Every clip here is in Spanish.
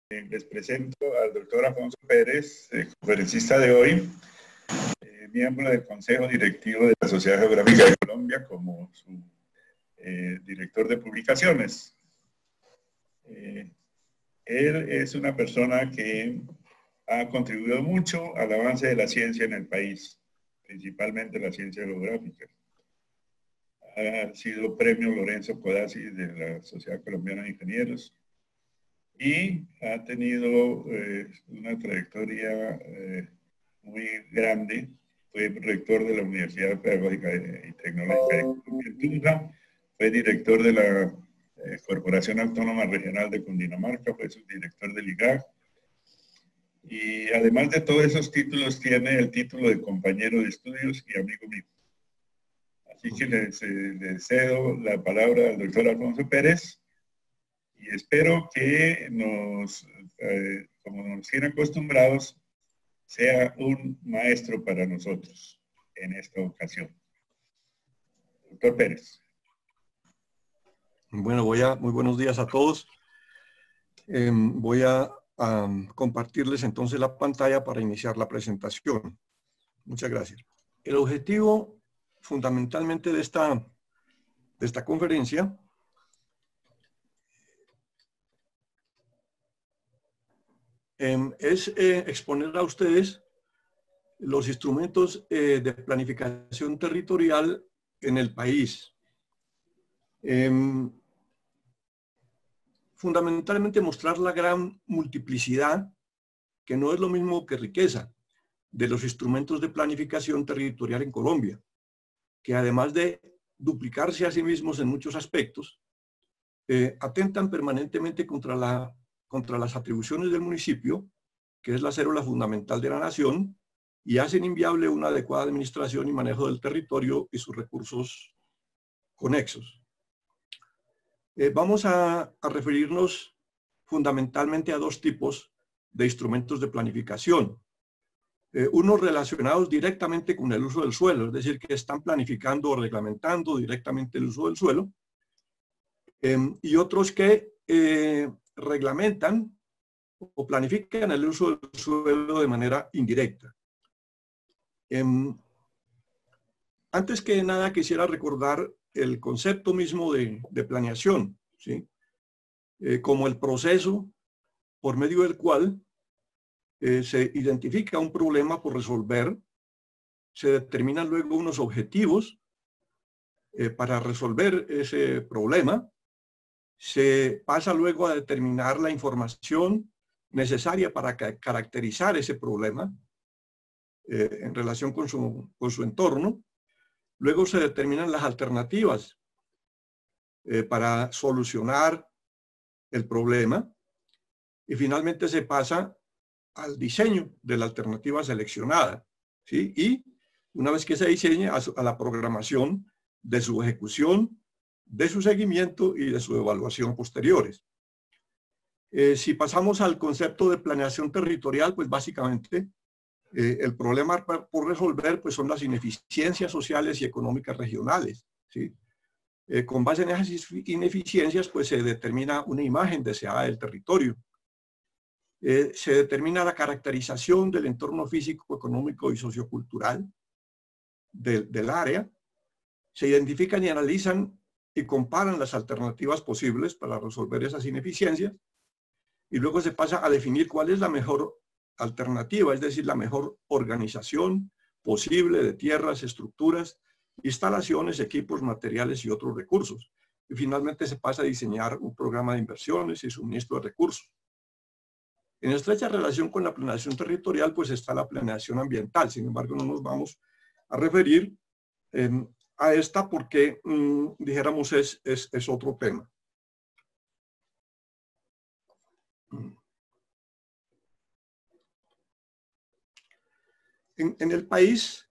Les presento al doctor Alfonso Pérez, conferencista de hoy, miembro del Consejo Directivo de la Sociedad Geográfica de Colombia como su director de publicaciones. Él es una persona que ha contribuido mucho al avance de la ciencia en el país, principalmente la ciencia geográfica. Ha sido premio Lorenzo Codazzi de la Sociedad Colombiana de Ingenieros y ha tenido una trayectoria muy grande. Fue rector de la Universidad Pedagógica y Tecnológica de Colombia en Tunja, fue director de la Corporación Autónoma Regional de Cundinamarca, fue subdirector del IGAC, y además de todos esos títulos tiene el título de compañero de estudios y amigo mío. Así que le cedo la palabra al doctor Alfonso Pérez y espero que como nos tienen acostumbrados, sea un maestro para nosotros en esta ocasión. Doctor Pérez. Bueno, muy buenos días a todos. Voy a compartirles entonces la pantalla para iniciar la presentación. Muchas gracias. El objetivo fundamentalmente de esta conferencia es exponer a ustedes los instrumentos de planificación territorial en el país. Fundamentalmente mostrar la gran multiplicidad, que no es lo mismo que riqueza, de los instrumentos de planificación territorial en Colombia, que además de duplicarse a sí mismos en muchos aspectos, atentan permanentemente contra las atribuciones del municipio, que es la célula fundamental de la nación, y hacen inviable una adecuada administración y manejo del territorio y sus recursos conexos. Vamos a referirnos fundamentalmente a dos tipos de instrumentos de planificación. Unos relacionados directamente con el uso del suelo, es decir, que están planificando o reglamentando directamente el uso del suelo, y otros que reglamentan o planifican el uso del suelo de manera indirecta. Antes que nada quisiera recordar el concepto mismo de planeación, ¿sí? Como el proceso por medio del cual se identifica un problema por resolver, se determinan luego unos objetivos para resolver ese problema, se pasa luego a determinar la información necesaria para caracterizar ese problema en relación con su entorno. Luego se determinan las alternativas para solucionar el problema y finalmente se pasa al diseño de la alternativa seleccionada, ¿sí? Y una vez que se diseñe, a la programación de su ejecución, de su seguimiento y de su evaluación posteriores. Si pasamos al concepto de planeación territorial, pues básicamente el problema por resolver pues son las ineficiencias sociales y económicas regionales, ¿sí? Con base en esas ineficiencias pues se determina una imagen deseada del territorio. Se determina la caracterización del entorno físico, económico y sociocultural del área. Se identifican y analizan y comparan las alternativas posibles para resolver esas ineficiencias. Y luego se pasa a definir cuál es la mejor alternativa, es decir, la mejor organización posible de tierras, estructuras, instalaciones, equipos, materiales y otros recursos. Y finalmente se pasa a diseñar un programa de inversiones y suministro de recursos. En estrecha relación con la planeación territorial, pues está la planeación ambiental. Sin embargo, no nos vamos a referir a esta porque, dijéramos, es otro tema. En el país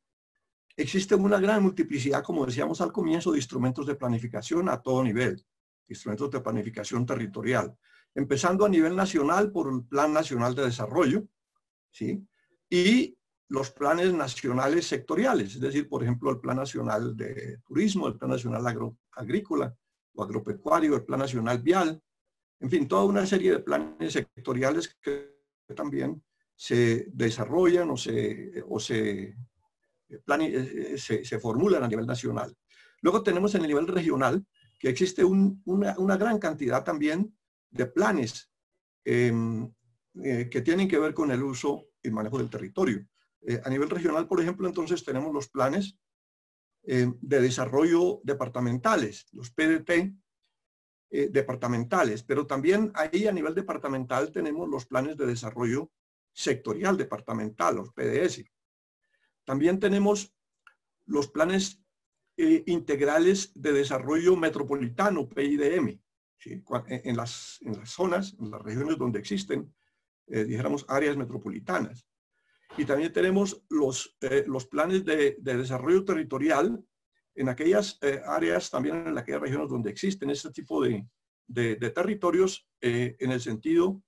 existe una gran multiplicidad, como decíamos al comienzo, de instrumentos de planificación a todo nivel, instrumentos de planificación territorial, empezando a nivel nacional por el Plan Nacional de Desarrollo, ¿sí? Y los planes nacionales sectoriales, es decir, por ejemplo, el Plan Nacional de Turismo, el Plan Nacional Agrícola o Agropecuario, el Plan Nacional Vial, En fin, toda una serie de planes sectoriales que también se desarrollan o se formulan a nivel nacional. Luego tenemos en el nivel regional que existe una gran cantidad también de planes que tienen que ver con el uso y manejo del territorio. A nivel regional, por ejemplo, entonces tenemos los planes de desarrollo departamentales, los PDT departamentales, pero también ahí a nivel departamental tenemos los planes de desarrollo sectorial departamental, los PDS. También tenemos los planes integrales de desarrollo metropolitano, PIDM, ¿sí? En las zonas, en las regiones donde existen, dijéramos, áreas metropolitanas. Y también tenemos los planes de desarrollo territorial en aquellas áreas, también en aquellas regiones donde existen este tipo de territorios en el sentido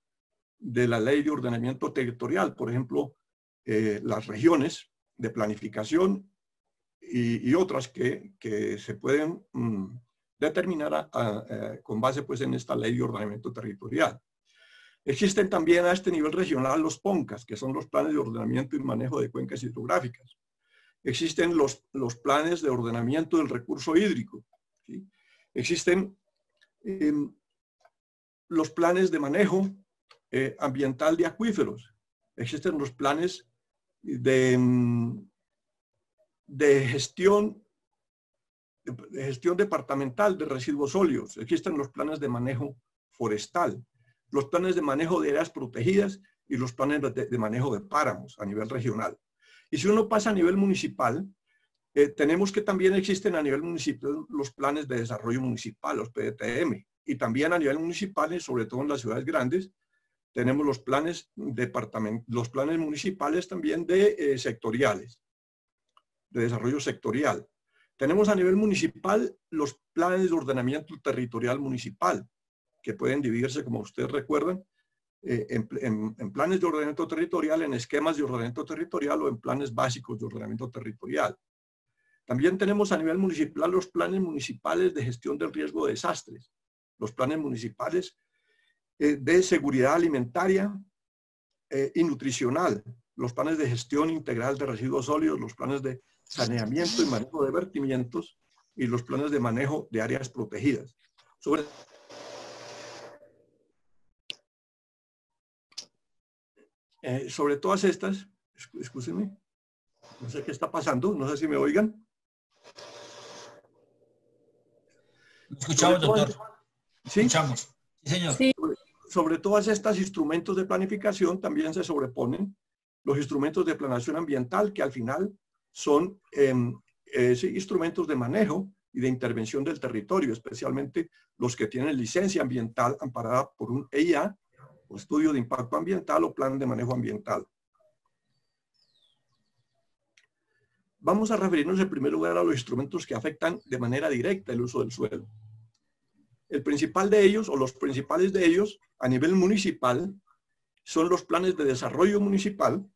de la ley de ordenamiento territorial. Por ejemplo, las regiones de planificación y otras que se pueden determinar con base pues en esta ley de ordenamiento territorial. Existen también a este nivel regional los PONCAS, que son los planes de ordenamiento y manejo de cuencas hidrográficas. Existen los planes de ordenamiento del recurso hídrico, ¿sí? Existen los planes de manejo ambiental de acuíferos. Existen los planes de gestión departamental de residuos sólidos. Existen los planes de manejo forestal, los planes de manejo de áreas protegidas y los planes de manejo de páramos a nivel regional. Y si uno pasa a nivel municipal, tenemos que también existen a nivel municipal los planes de desarrollo municipal, los PDTM. Y también a nivel municipal, y sobre todo en las ciudades grandes, tenemos los planes municipales también de sectoriales, de desarrollo sectorial. Tenemos a nivel municipal los planes de ordenamiento territorial municipal, que pueden dividirse, como ustedes recuerdan, en planes de ordenamiento territorial, en esquemas de ordenamiento territorial o en planes básicos de ordenamiento territorial. También tenemos a nivel municipal los planes municipales de gestión del riesgo de desastres, los planes municipales de seguridad alimentaria y nutricional, los planes de gestión integral de residuos sólidos, los planes de saneamiento y manejo de vertimientos y los planes de manejo de áreas protegidas. Sobre todas estas, escúchenme, no sé qué está pasando, no sé si me oigan. Lo escuchamos, doctor. ¿Sí? Escuchamos. Sí, señor. Sí. Sobre todas estas instrumentos de planificación también se sobreponen los instrumentos de planeación ambiental, que al final son instrumentos de manejo y de intervención del territorio, especialmente los que tienen licencia ambiental amparada por un EIA, o estudio de impacto ambiental o plan de manejo ambiental. Vamos a referirnos en primer lugar a los instrumentos que afectan de manera directa el uso del suelo. El principal de ellos, o los principales de ellos, a nivel municipal, son los planes de desarrollo municipal,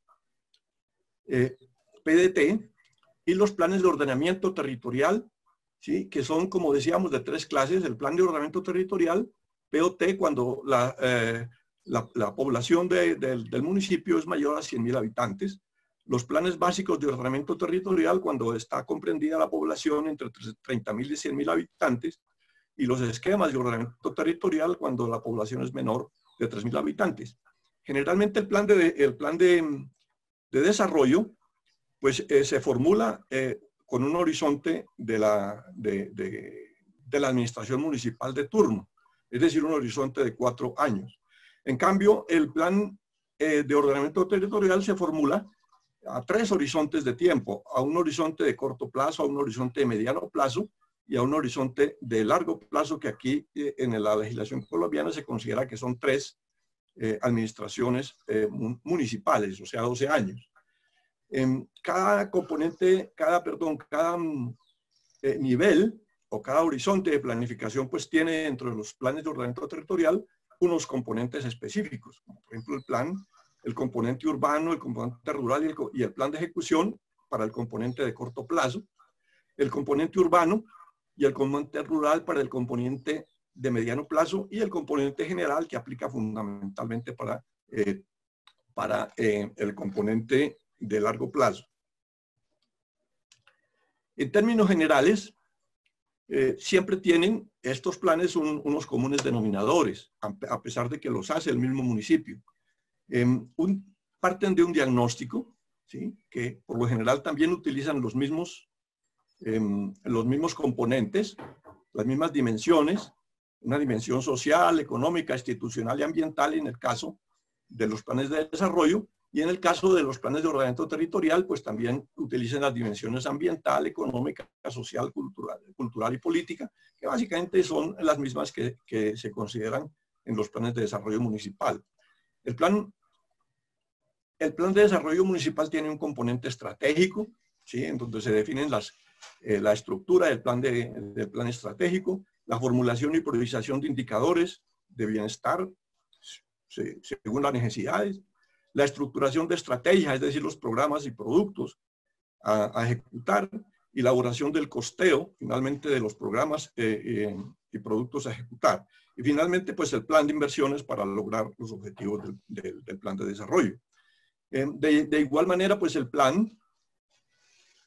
PDT, y los planes de ordenamiento territorial, ¿sí? Que son, como decíamos, de tres clases. El plan de ordenamiento territorial, POT, cuando la población del municipio es mayor a 100.000 habitantes. Los planes básicos de ordenamiento territorial, cuando está comprendida la población entre 30.000 y 100.000 habitantes. Y los esquemas de ordenamiento territorial, cuando la población es menor de 3.000 habitantes. Generalmente el plan de desarrollo pues, se formula con un horizonte de la administración municipal de turno, es decir, un horizonte de 4 años. En cambio, el plan de ordenamiento territorial se formula a 3 horizontes de tiempo, a un horizonte de corto plazo, a un horizonte de mediano plazo y a un horizonte de largo plazo, que aquí en la legislación colombiana se considera que son 3 administraciones municipales, o sea, 12 años. Cada componente, cada nivel o cada horizonte de planificación pues tiene dentro de los planes de ordenamiento territorial unos componentes específicos, como por ejemplo el componente urbano, el componente rural y el plan de ejecución para el componente de corto plazo, el componente urbano y el componente rural para el componente de mediano plazo y el componente general que aplica fundamentalmente para el componente de largo plazo. En términos generales, siempre tienen estos planes unos comunes denominadores, a pesar de que los hace el mismo municipio. Parten de un diagnóstico, ¿sí?, que por lo general también utilizan los mismos componentes, las mismas dimensiones, una dimensión social, económica, institucional y ambiental en el caso de los planes de desarrollo, y en el caso de los planes de ordenamiento territorial, pues también utilizan las dimensiones ambiental, económica, social, cultural y política, que básicamente son las mismas que se consideran en los planes de desarrollo municipal. El plan de desarrollo municipal tiene un componente estratégico, ¿sí?, en donde se definen la estructura del plan estratégico, la formulación y priorización de indicadores de bienestar según las necesidades, la estructuración de estrategias, es decir, los programas y productos a ejecutar, y la elaboración del costeo, finalmente, de los programas y productos a ejecutar. Y finalmente, pues el plan de inversiones para lograr los objetivos del plan de desarrollo. De igual manera, pues el plan,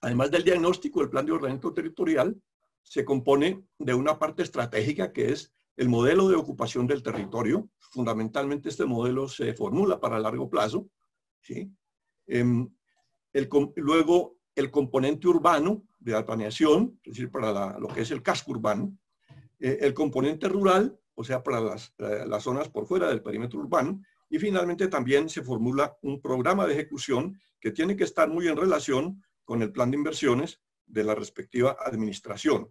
además del diagnóstico, el plan de ordenamiento territorial se compone de una parte estratégica que es el modelo de ocupación del territorio. Fundamentalmente este modelo se formula para largo plazo, ¿sí? Luego el componente urbano de la planeación, es decir, para lo que es el casco urbano, el componente rural, o sea, para las zonas por fuera del perímetro urbano, y finalmente también se formula un programa de ejecución que tiene que estar muy en relación con el plan de inversiones de la respectiva administración.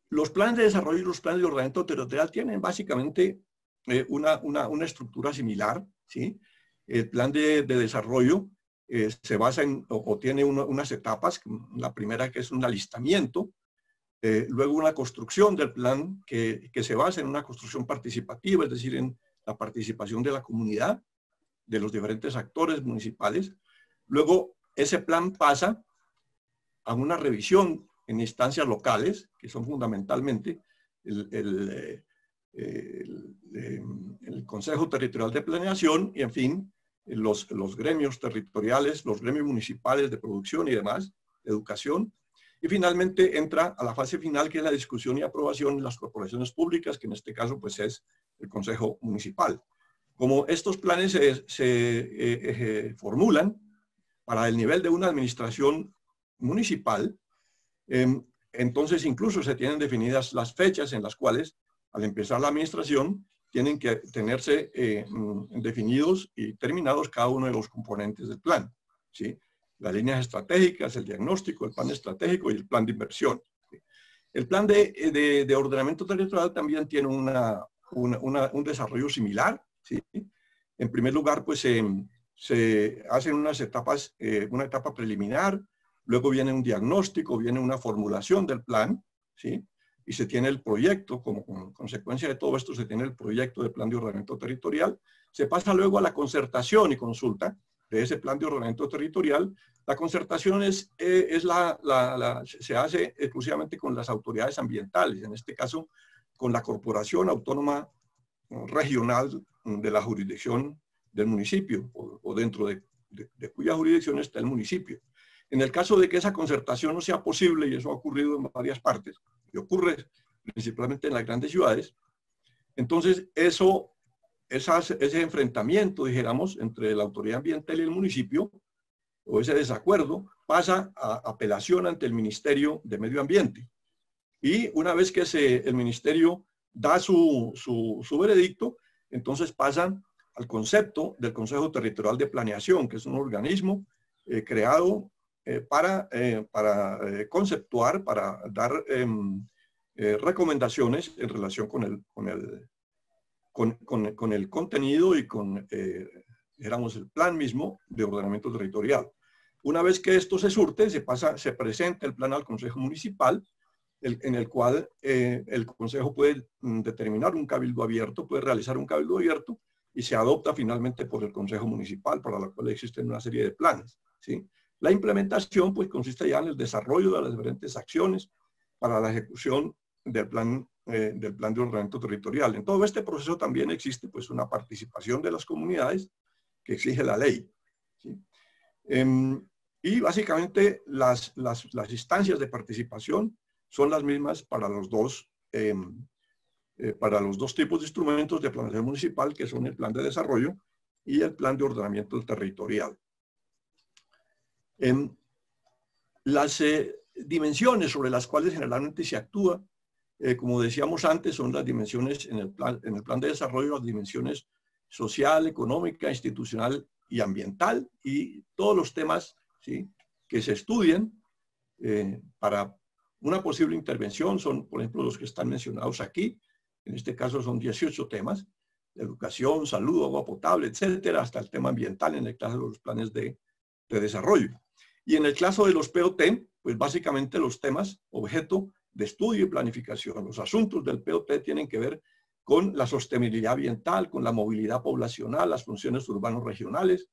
Los planes de desarrollo y los planes de ordenamiento territorial tienen básicamente una estructura similar, ¿sí? El plan de desarrollo se basa o tiene unas etapas. La primera, que es un alistamiento, luego una construcción del plan que se basa en una construcción participativa, es decir, en la participación de la comunidad, de los diferentes actores municipales. Luego ese plan pasa a una revisión en instancias locales, que son fundamentalmente el Consejo Territorial de Planeación y, en fin, los gremios territoriales, los gremios municipales de producción y demás, de educación. Y finalmente entra a la fase final, que es la discusión y aprobación en las corporaciones públicas, que en este caso pues es el Consejo Municipal. Como estos planes se formulan para el nivel de una administración municipal, entonces incluso se tienen definidas las fechas en las cuales, al empezar la administración, tienen que tenerse definidos y terminados cada uno de los componentes del plan, ¿sí? Las líneas estratégicas, el diagnóstico, el plan estratégico y el plan de inversión, ¿sí? El plan de ordenamiento territorial también tiene un desarrollo similar, ¿sí? En primer lugar, pues se hacen unas etapas, una etapa preliminar, luego viene un diagnóstico, viene una formulación del plan, ¿sí? Y se tiene el proyecto, como consecuencia de todo esto se tiene el proyecto de plan de ordenamiento territorial. Se pasa luego a la concertación y consulta de ese plan de ordenamiento territorial. La concertación se hace exclusivamente con las autoridades ambientales, en este caso con la Corporación Autónoma Regional de la jurisdicción del municipio, o dentro de cuya jurisdicción está el municipio. En el caso de que esa concertación no sea posible, y eso ha ocurrido en varias partes, y ocurre principalmente en las grandes ciudades, entonces ese enfrentamiento, dijéramos, entre la autoridad ambiental y el municipio, o ese desacuerdo, pasa a apelación ante el Ministerio de Medio Ambiente. Y una vez que el Ministerio da su veredicto, entonces pasan al concepto del Consejo Territorial de Planeación, que es un organismo creado para conceptuar, para dar recomendaciones en relación con el contenido y con, digamos, el plan mismo de ordenamiento territorial. Una vez que esto se surte, se presenta el plan al Consejo Municipal, en el cual el Consejo puede determinar un cabildo abierto, puede realizar un cabildo abierto, y se adopta finalmente por el Consejo Municipal, para lo cual existen una serie de planes, ¿sí? La implementación pues consiste ya en el desarrollo de las diferentes acciones para la ejecución del plan de ordenamiento territorial. En todo este proceso también existe pues una participación de las comunidades que exige la ley, ¿sí? Y básicamente las instancias de participación son las mismas para los dos tipos de instrumentos de planeación municipal, que son el plan de desarrollo y el plan de ordenamiento territorial. Las dimensiones sobre las cuales generalmente se actúa, como decíamos antes, son las dimensiones en el plan de desarrollo, las dimensiones social, económica, institucional y ambiental, y todos los temas, ¿sí?, que se estudian para una posible intervención son, por ejemplo, los que están mencionados aquí. En este caso son 18 temas: educación, salud, agua potable, etcétera, hasta el tema ambiental en el caso de los planes de desarrollo. Y en el caso de los POT, pues básicamente los temas objeto de estudio y planificación. Los asuntos del POT tienen que ver con la sostenibilidad ambiental, con la movilidad poblacional, las funciones urbanos regionales,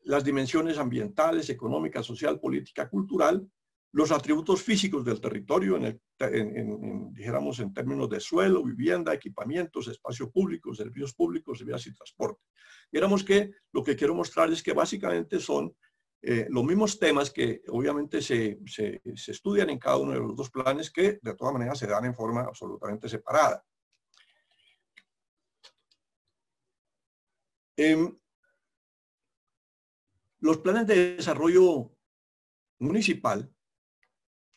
las dimensiones ambientales, económica, social, política, cultural, los atributos físicos del territorio, dijéramos en términos de suelo, vivienda, equipamientos, espacio público, servicios públicos, vías y transporte. Digamos que lo que quiero mostrar es que básicamente son los mismos temas que obviamente se estudian en cada uno de los dos planes, que de todas maneras se dan en forma absolutamente separada. Los planes de desarrollo municipal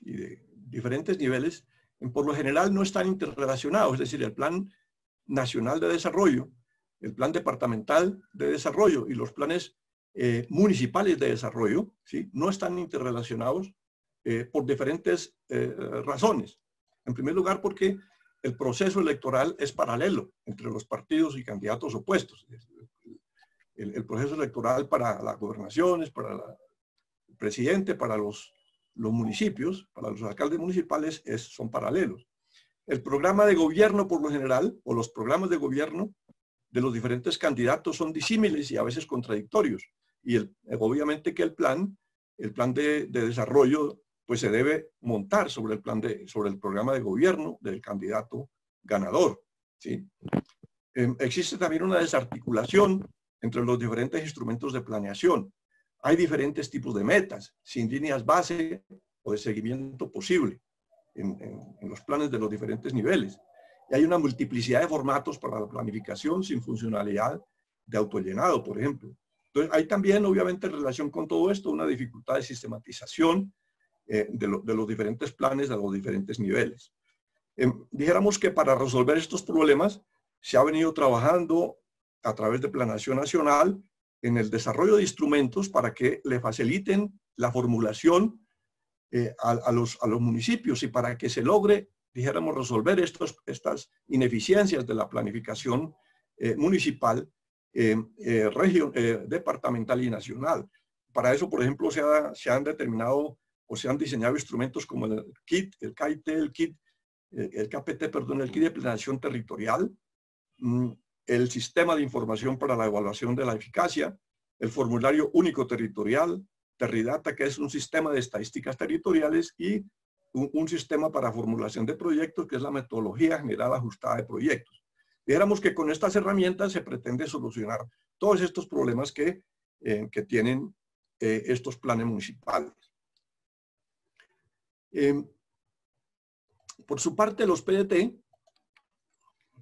y de diferentes niveles, por lo general no están interrelacionados, es decir, el plan nacional de desarrollo, el plan departamental de desarrollo y los planes municipales de desarrollo, ¿sí?, no están interrelacionados por diferentes razones. En primer lugar, porque el proceso electoral es paralelo entre los partidos y candidatos opuestos. El proceso electoral para las gobernaciones, para el presidente, para los municipios, para los alcaldes municipales, son paralelos. El programa de gobierno, por lo general, o los programas de gobierno de los diferentes candidatos son disímiles y a veces contradictorios. Y obviamente que el plan de desarrollo pues se debe montar sobre el programa de gobierno del candidato ganador, ¿sí? Existe también una desarticulación entre los diferentes instrumentos de planeación. Hay diferentes tipos de metas, sin líneas base o de seguimiento posible en los planes de los diferentes niveles. Y hay una multiplicidad de formatos para la planificación sin funcionalidad de autollenado, por ejemplo. Entonces, hay también, obviamente, en relación con todo esto, una dificultad de sistematización de los diferentes planes de los diferentes niveles. Dijéramos que para resolver estos problemas se ha venido trabajando a través de Planeación Nacional en el desarrollo de instrumentos para que le faciliten la formulación a los municipios y para que se logre, dijéramos, resolver estas ineficiencias de la planificación municipal, departamental y nacional. Para eso, por ejemplo, se han determinado o se han diseñado instrumentos como el KIT, el KIT, el KPT, perdón, el KIT de Planeación Territorial, el Sistema de Información para la Evaluación de la Eficacia, el Formulario Único Territorial, Terridata, que es un sistema de estadísticas territoriales, y un sistema para formulación de proyectos, que es la Metodología General Ajustada de Proyectos. Dijéramos que con estas herramientas se pretende solucionar todos estos problemas que tienen estos planes municipales. Por su parte, los PDT,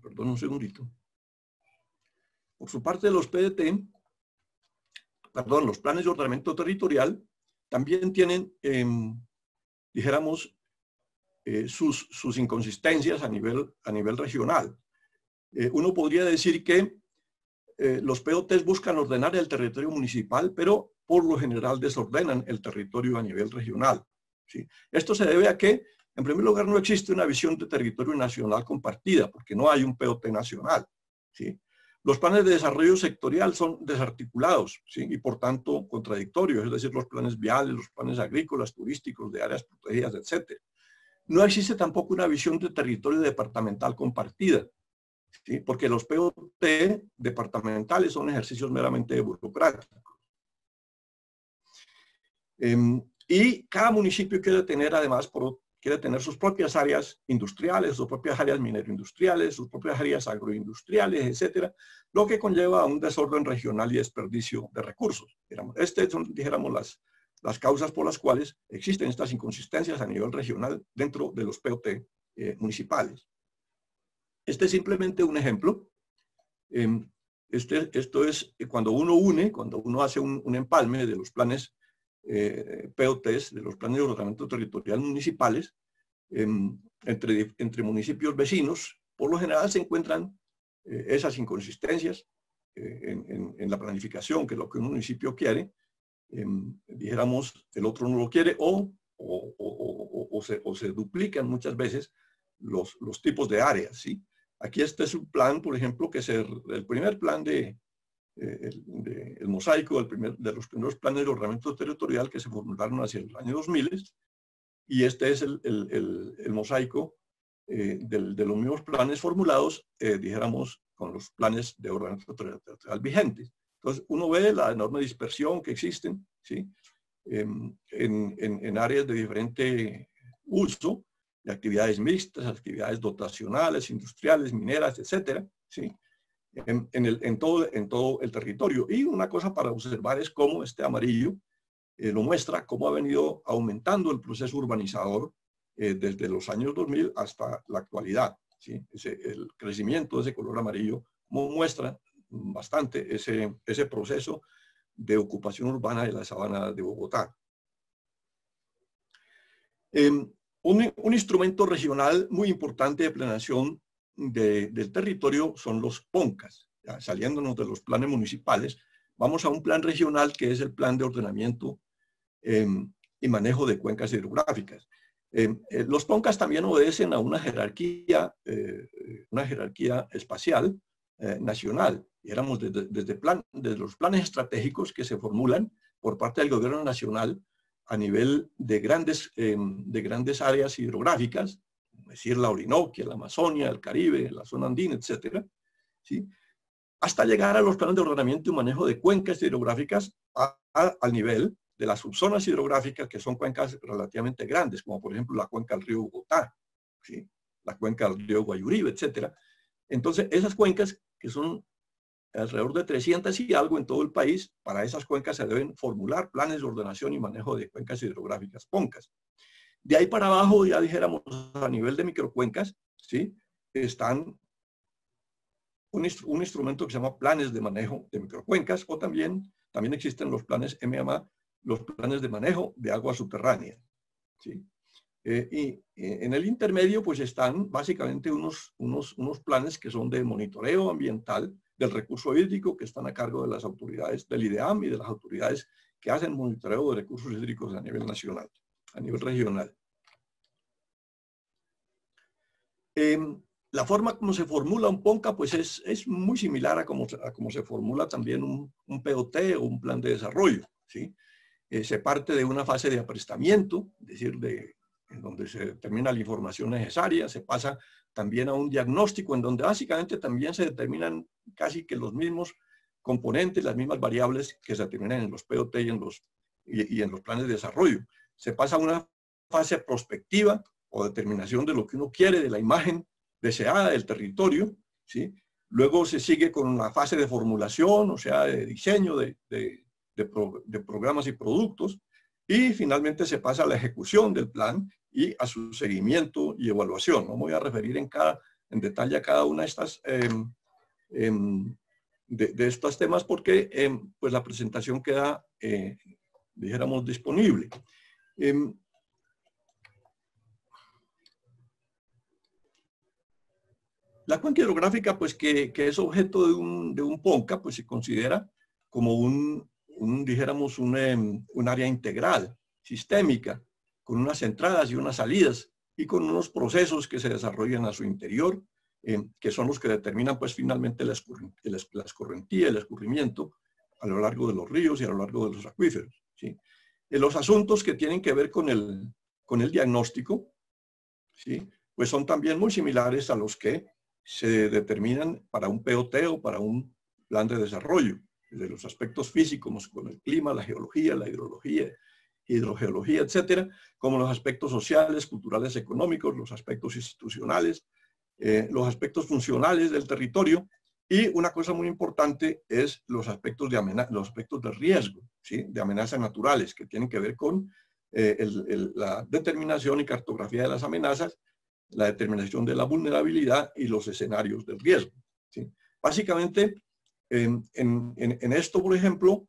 perdón un segundito, por su parte los PDT, perdón, los planes de ordenamiento territorial también tienen, dijéramos, sus inconsistencias a nivel regional. Uno podría decir que los POTs buscan ordenar el territorio municipal, pero por lo general desordenan el territorio a nivel regional, ¿sí? Esto se debe a que, en primer lugar, no existe una visión de territorio nacional compartida, porque no hay un POT nacional, ¿sí? Los planes de desarrollo sectorial son desarticulados, ¿sí?, y por tanto contradictorios, es decir, los planes viales, los planes agrícolas, turísticos, de áreas protegidas, etc. No existe tampoco una visión de territorio departamental compartida, ¿sí?, porque los POT departamentales son ejercicios meramente burocráticos. Y cada municipio quiere tener además, quiere tener sus propias áreas industriales, sus propias áreas mineroindustriales, sus propias áreas agroindustriales, etcétera, lo que conlleva a un desorden regional y desperdicio de recursos. Estas son, dijéramos, las causas por las cuales existen estas inconsistencias a nivel regional dentro de los POT municipales. Este es simplemente un ejemplo. Esto es cuando uno hace un empalme de los planes POTs, de los planes de ordenamiento territorial municipales, entre municipios vecinos, por lo general se encuentran esas inconsistencias en la planificación, que es lo que un municipio quiere, dijéramos, el otro no lo quiere, o se duplican muchas veces los tipos de áreas, ¿sí? Aquí este es un plan, por ejemplo, que es el primer plan el mosaico de los primeros planes de ordenamiento territorial que se formularon hacia el año 2000, y este es el mosaico de los mismos planes formulados, dijéramos, con los planes de ordenamiento territorial vigentes. Entonces, uno ve la enorme dispersión que existen, ¿sí? En áreas de diferente uso, de actividades mixtas, actividades dotacionales, industriales, mineras, etcétera, ¿sí? En todo el territorio. Y una cosa para observar es cómo este amarillo lo muestra, cómo ha venido aumentando el proceso urbanizador desde los años 2000 hasta la actualidad, ¿sí? El crecimiento de ese color amarillo muestra bastante ese proceso de ocupación urbana de la sabana de Bogotá. Un instrumento regional muy importante de planeación del territorio son los PONCAS. Ya, saliéndonos de los planes municipales, vamos a un plan regional que es el Plan de Ordenamiento y Manejo de Cuencas Hidrográficas. Los PONCAS también obedecen a una jerarquía espacial nacional. Y éramos desde los planes estratégicos que se formulan por parte del gobierno nacional a nivel de grandes áreas hidrográficas, es decir, la Orinoquia, la Amazonia, el Caribe, la zona andina, etcétera, ¿sí? Hasta llegar a los planes de ordenamiento y manejo de cuencas hidrográficas al nivel de las subzonas hidrográficas, que son cuencas relativamente grandes, como por ejemplo la cuenca del río Bogotá, ¿sí? La cuenca del río Guayuribe, etcétera. Entonces, esas cuencas, que son alrededor de 300 y algo en todo el país, para esas cuencas se deben formular planes de ordenación y manejo de cuencas hidrográficas, PONCAS. De ahí para abajo, ya dijéramos, a nivel de microcuencas, ¿sí? Están un instrumento que se llama planes de manejo de microcuencas, o también existen los planes MMA, los planes de manejo de agua subterránea, ¿sí? Y en el intermedio, pues están básicamente unos planes que son de monitoreo ambiental del recurso hídrico, que están a cargo de las autoridades del IDEAM y de las autoridades que hacen monitoreo de recursos hídricos a nivel nacional, a nivel regional. La forma como se formula un PONCA, pues es muy similar a cómo se formula también un POT o un plan de desarrollo, ¿sí? Se parte de una fase de aprestamiento, es decir, en donde se determina la información necesaria, se pasa también a un diagnóstico en donde básicamente también se determinan casi que los mismos componentes, las mismas variables que se determinan en los POT y en los planes de desarrollo. Se pasa a una fase prospectiva o determinación de lo que uno quiere, de la imagen deseada del territorio, ¿sí? Luego se sigue con una fase de formulación, o sea, de diseño de programas y productos, y finalmente se pasa a la ejecución del plan y a su seguimiento y evaluación. No me voy a referir en detalle a cada una de estas de estos temas porque pues la presentación queda, dijéramos, disponible. La cuenca hidrográfica, pues que es objeto de un PONCA, pues se considera como dijéramos, un área integral, sistémica, con unas entradas y unas salidas y con unos procesos que se desarrollan a su interior, que son los que determinan pues finalmente la escorrentía, el escurrimiento a lo largo de los ríos y a lo largo de los acuíferos, ¿sí? Los asuntos que tienen que ver con el diagnóstico, ¿sí? Pues son también muy similares a los que se determinan para un POT o para un plan de desarrollo, de los aspectos físicos con el clima, la geología, la hidrología, hidrogeología, etcétera, como los aspectos sociales, culturales, económicos, los aspectos institucionales, los aspectos funcionales del territorio, y una cosa muy importante es los aspectos de riesgo, ¿sí? De amenazas naturales, que tienen que ver con la determinación y cartografía de las amenazas, la determinación de la vulnerabilidad y los escenarios del riesgo, ¿sí? Básicamente, en esto, por ejemplo,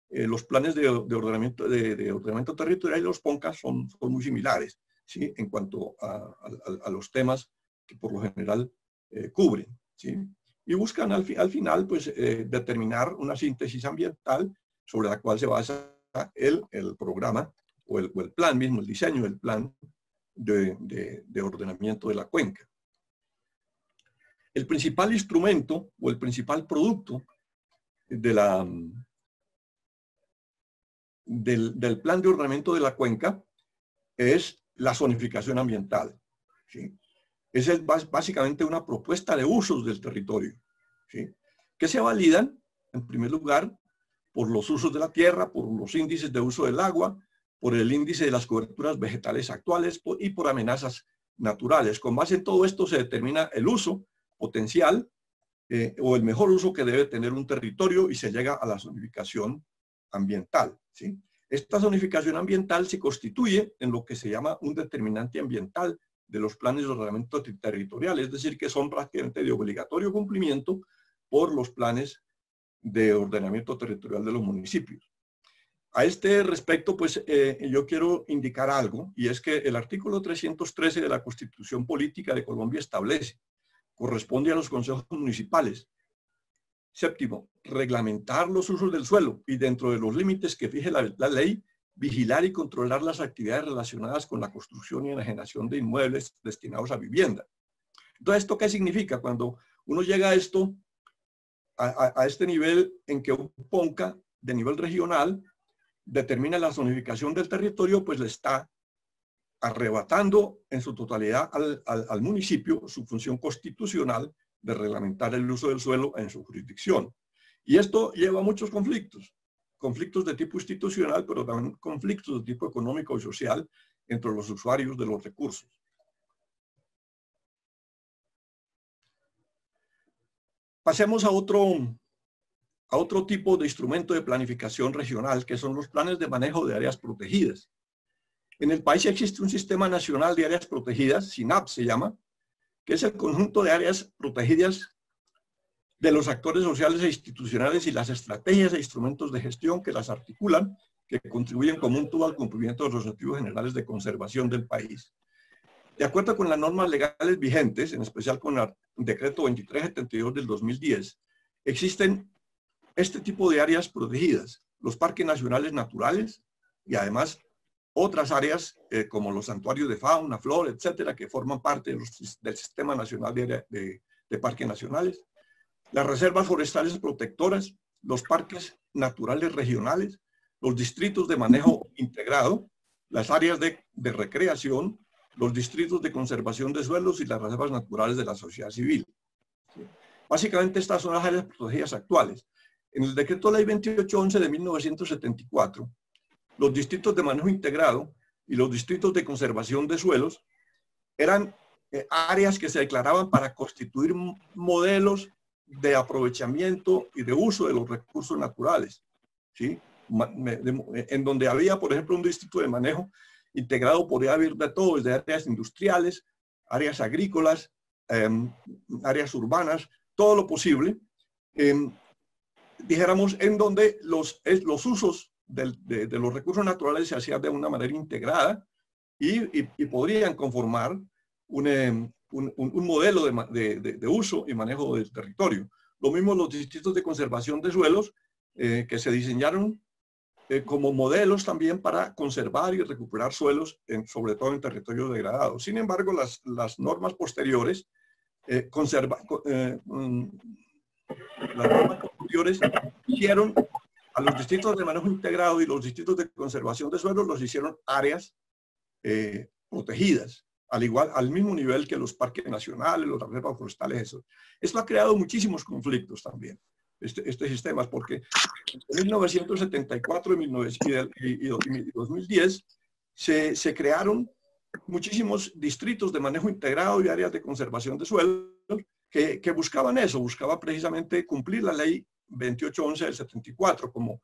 los planes de ordenamiento territorial y los PONCA son muy similares, ¿sí? En cuanto a los temas que por lo general cubren, ¿sí? Y buscan al final pues, determinar una síntesis ambiental sobre la cual se basa el programa o el plan mismo, el diseño del plan de ordenamiento de la cuenca. El principal instrumento o el principal producto del plan de ordenamiento de la cuenca es la zonificación ambiental, ¿sí? Esa es básicamente una propuesta de usos del territorio, ¿sí? Que se validan, en primer lugar, por los usos de la tierra, por los índices de uso del agua, por el índice de las coberturas vegetales actuales y por amenazas naturales. Con base en todo esto se determina el uso potencial o el mejor uso que debe tener un territorio y se llega a la zonificación ambiental, ¿sí? Esta zonificación ambiental se constituye en lo que se llama un determinante ambiental de los planes de ordenamiento territorial, es decir, que son prácticamente de obligatorio cumplimiento por los planes de ordenamiento territorial de los municipios. A este respecto, pues yo quiero indicar algo, y es que el artículo 313 de la Constitución Política de Colombia establece, corresponde a los consejos municipales. Séptimo, reglamentar los usos del suelo y dentro de los límites que fije la ley, vigilar y controlar las actividades relacionadas con la construcción y enajenación de inmuebles destinados a vivienda. Entonces, ¿esto qué significa? Cuando uno llega a esto, a este nivel en que un PONCA de nivel regional determina la zonificación del territorio, pues le está arrebatando en su totalidad al municipio su función constitucional de reglamentar el uso del suelo en su jurisdicción. Y esto lleva a muchos conflictos de tipo institucional, pero también conflictos de tipo económico y social entre los usuarios de los recursos. Pasemos a otro tipo de instrumento de planificación regional, que son los planes de manejo de áreas protegidas. En el país existe un sistema nacional de áreas protegidas, SINAP se llama, que es el conjunto de áreas protegidas de los actores sociales e institucionales y las estrategias e instrumentos de gestión que las articulan, que contribuyen como un todo al cumplimiento de los objetivos generales de conservación del país. De acuerdo con las normas legales vigentes, en especial con el decreto 2372 del 2010, existen este tipo de áreas protegidas, los parques nacionales naturales y además otras áreas como los santuarios de fauna, flora, etcétera, que forman parte del Sistema Nacional de Parques Nacionales, las reservas forestales protectoras, los parques naturales regionales, los distritos de manejo integrado, las áreas de recreación, los distritos de conservación de suelos y las reservas naturales de la sociedad civil. Básicamente estas son las áreas protegidas actuales. En el decreto ley 2811 de 1974, los distritos de manejo integrado y los distritos de conservación de suelos eran áreas que se declaraban para constituir modelos de aprovechamiento y de uso de los recursos naturales, ¿sí? En donde había, por ejemplo, un distrito de manejo integrado, podría haber de todo, desde áreas industriales, áreas agrícolas, áreas urbanas, todo lo posible, dijéramos, en donde los usos de los recursos naturales se hacían de una manera integrada y podrían conformar un modelo de uso y manejo del territorio. Lo mismo los distritos de conservación de suelos que se diseñaron como modelos también para conservar y recuperar suelos, sobre todo en territorios degradados. Sin embargo, las normas posteriores hicieron a los distritos de manejo integrado y los distritos de conservación de suelos, los hicieron áreas protegidas, al mismo nivel que los parques nacionales, las reservas forestales, eso. Esto ha creado muchísimos conflictos también. este sistema, porque en 1974 y 2010 se crearon muchísimos distritos de manejo integrado y áreas de conservación de suelos que buscaban eso, buscaban precisamente cumplir la ley 2811 del 74, como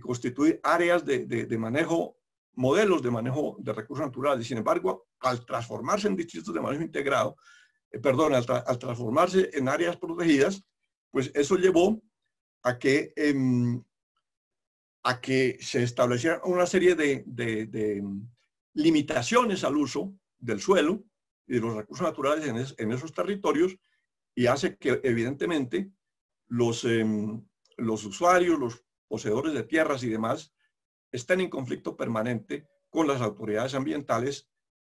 constituir áreas de manejo, modelos de manejo de recursos naturales. Sin embargo, al transformarse en distritos de manejo integrado, al transformarse en áreas protegidas, pues eso llevó a que se estableciera una serie de limitaciones al uso del suelo y de los recursos naturales en esos territorios, y hace que evidentemente los usuarios, los poseedores de tierras y demás, estén en conflicto permanente con las autoridades ambientales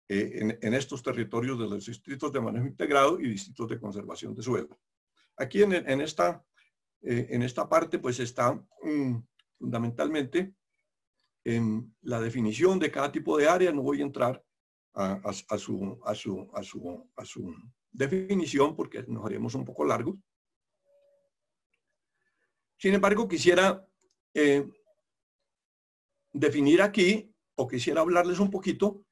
en estos territorios de los distritos de manejo integrado y distritos de conservación de suelo. Aquí en esta parte pues está fundamentalmente en la definición de cada tipo de área. No voy a entrar a su definición porque nos haríamos un poco largos. Sin embargo, quisiera definir aquí, o quisiera hablarles un poquito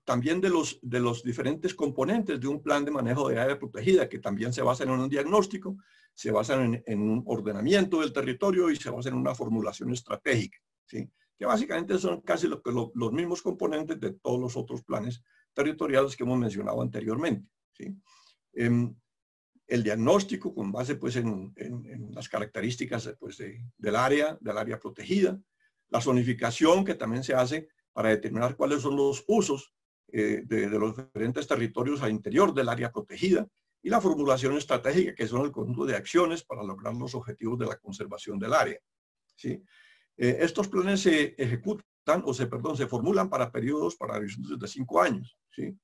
también de los diferentes componentes de un plan de manejo de área protegida, que también se basan en un diagnóstico, se basan en un ordenamiento del territorio y se basan en una formulación estratégica, ¿sí? Que básicamente son casi los mismos componentes de todos los otros planes territoriales que hemos mencionado anteriormente, ¿sí? El diagnóstico con base pues, en las características pues, del área protegida, la zonificación que también se hace para determinar cuáles son los usos de los diferentes territorios al interior del área protegida, y la formulación estratégica, que son el conjunto de acciones para lograr los objetivos de la conservación del área, ¿sí? Estos planes se ejecutan, se formulan para periodos, para horizontes de 5 años, ¿sí?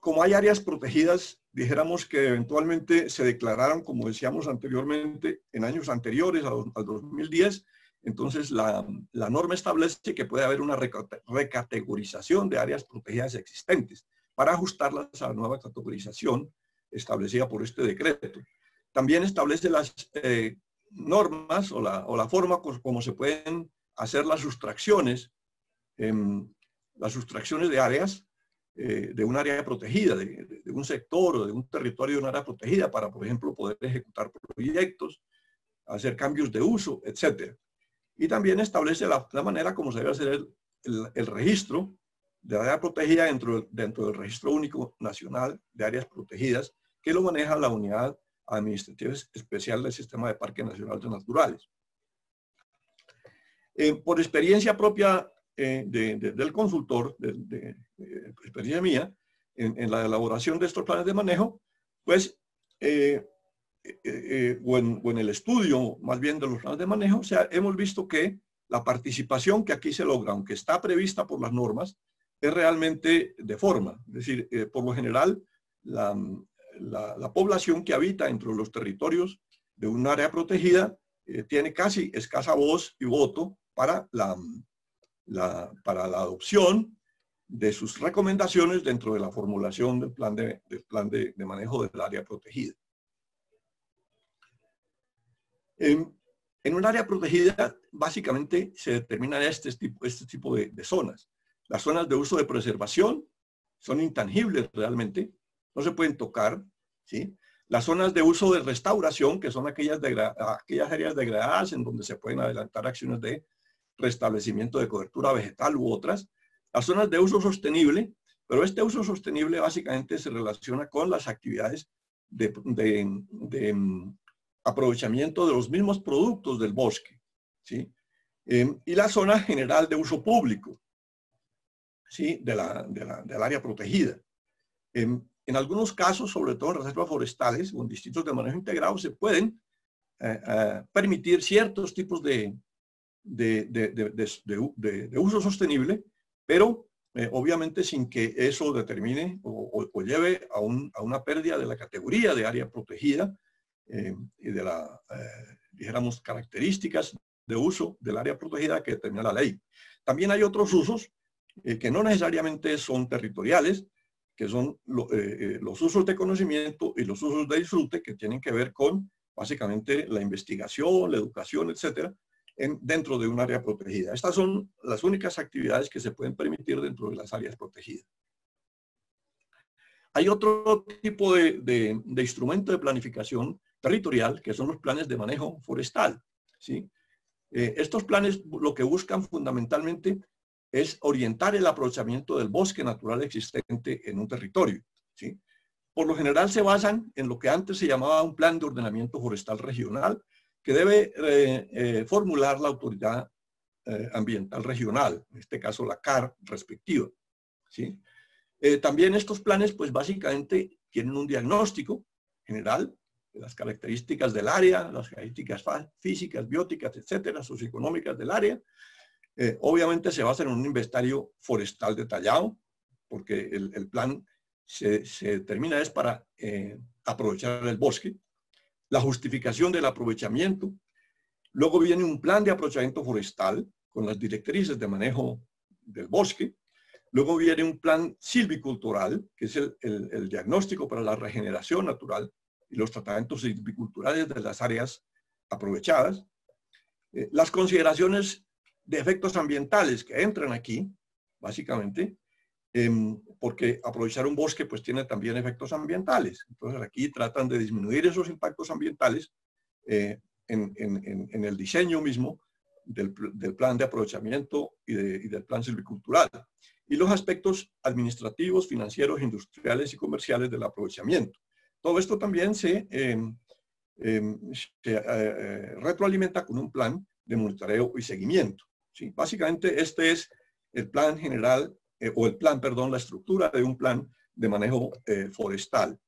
Como hay áreas protegidas, dijéramos que eventualmente se declararon, como decíamos anteriormente, en años anteriores al 2010, entonces la norma establece que puede haber una recategorización de áreas protegidas existentes para ajustarlas a la nueva categorización establecida por este decreto. También establece las normas o la forma como se pueden hacer las sustracciones de áreas, de un área protegida, de un sector o de un territorio de un área protegida para, por ejemplo, poder ejecutar proyectos, hacer cambios de uso, etc. Y también establece la manera como se debe hacer el registro de área protegida dentro del Registro Único Nacional de Áreas Protegidas, que lo maneja la Unidad Administrativa Especial del Sistema de Parques Nacionales Naturales. Por experiencia propia del consultor, experiencia mía, en la elaboración de estos planes de manejo, pues, o en el estudio más bien de los planes de manejo, o sea, hemos visto que la participación que aquí se logra, aunque está prevista por las normas, es realmente de forma. Es decir, por lo general, la población que habita dentro de los territorios de un área protegida tiene casi escasa voz y voto para la adopción de sus recomendaciones dentro de la formulación del plan de manejo del área protegida. En un área protegida, básicamente, se determina este tipo de zonas. Las zonas de uso de preservación son intangibles realmente, no se pueden tocar, ¿sí? Las zonas de uso de restauración, que son aquellas áreas degradadas en donde se pueden adelantar acciones de restablecimiento de cobertura vegetal u otras. Las zonas de uso sostenible, pero este uso sostenible básicamente se relaciona con las actividades de aprovechamiento de los mismos productos del bosque, ¿sí? Y la zona general de uso público, ¿sí? del área protegida. En algunos casos, sobre todo en reservas forestales o en distritos de manejo integrado, se pueden permitir ciertos tipos de uso sostenible, pero obviamente sin que eso determine o lleve a una pérdida de la categoría de área protegida y de dijéramos, características de uso del área protegida que determina la ley. También hay otros usos que no necesariamente son territoriales, que son los usos de conocimiento y los usos de disfrute, que tienen que ver con básicamente la investigación, la educación, etcétera, dentro de un área protegida. Estas son las únicas actividades que se pueden permitir dentro de las áreas protegidas. Hay otro tipo de instrumento de planificación territorial, que son los planes de manejo forestal, ¿sí? Estos planes lo que buscan fundamentalmente es orientar el aprovechamiento del bosque natural existente en un territorio, ¿sí? Por lo general se basan en lo que antes se llamaba un plan de ordenamiento forestal regional, que debe formular la autoridad ambiental regional, en este caso la CAR respectiva, ¿sí? También estos planes, pues básicamente tienen un diagnóstico general de las características del área, las características físicas, bióticas, etcétera, socioeconómicas del área. Obviamente se basa en un inventario forestal detallado, porque el plan se determina es para aprovechar el bosque. La justificación del aprovechamiento. Luego viene un plan de aprovechamiento forestal con las directrices de manejo del bosque. Luego viene un plan silvicultural, que es el diagnóstico para la regeneración natural y los tratamientos silviculturales de las áreas aprovechadas. Las consideraciones de efectos ambientales que entran aquí, básicamente, porque aprovechar un bosque pues tiene también efectos ambientales. Entonces aquí tratan de disminuir esos impactos ambientales en el diseño mismo del plan de aprovechamiento y del plan silvicultural. Y los aspectos administrativos, financieros, industriales y comerciales del aprovechamiento. Todo esto también se retroalimenta con un plan de monitoreo y seguimiento, ¿sí? Básicamente este es el plan general, la estructura de un plan de manejo forestal.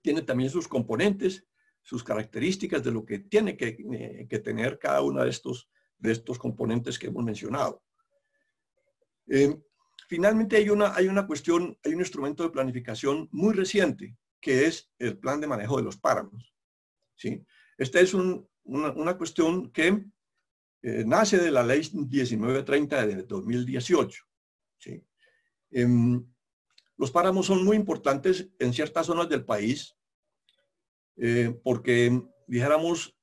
Tiene también sus componentes, sus características de lo que tiene que tener cada uno de estos componentes que hemos mencionado. Finalmente hay una cuestión, hay un instrumento de planificación muy reciente, que es el plan de manejo de los páramos, ¿sí? Esta es una cuestión que nace de la ley 1930 de 2018, ¿sí? Los páramos son muy importantes en ciertas zonas del país, porque, dijéramos,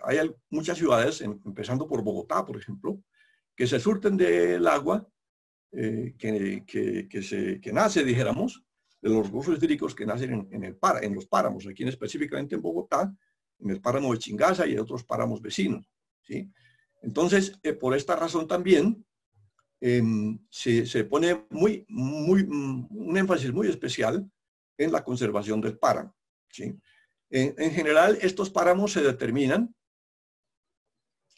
hay muchas ciudades, empezando por Bogotá, por ejemplo, que se surten del agua que nace, dijéramos, de los recursos hídricos que nacen en los páramos, aquí específicamente en Bogotá, en el páramo de Chingaza y en otros páramos vecinos, ¿sí? Entonces, por esta razón también se pone un énfasis muy especial en la conservación del páramo, ¿sí? En general, estos páramos se determinan,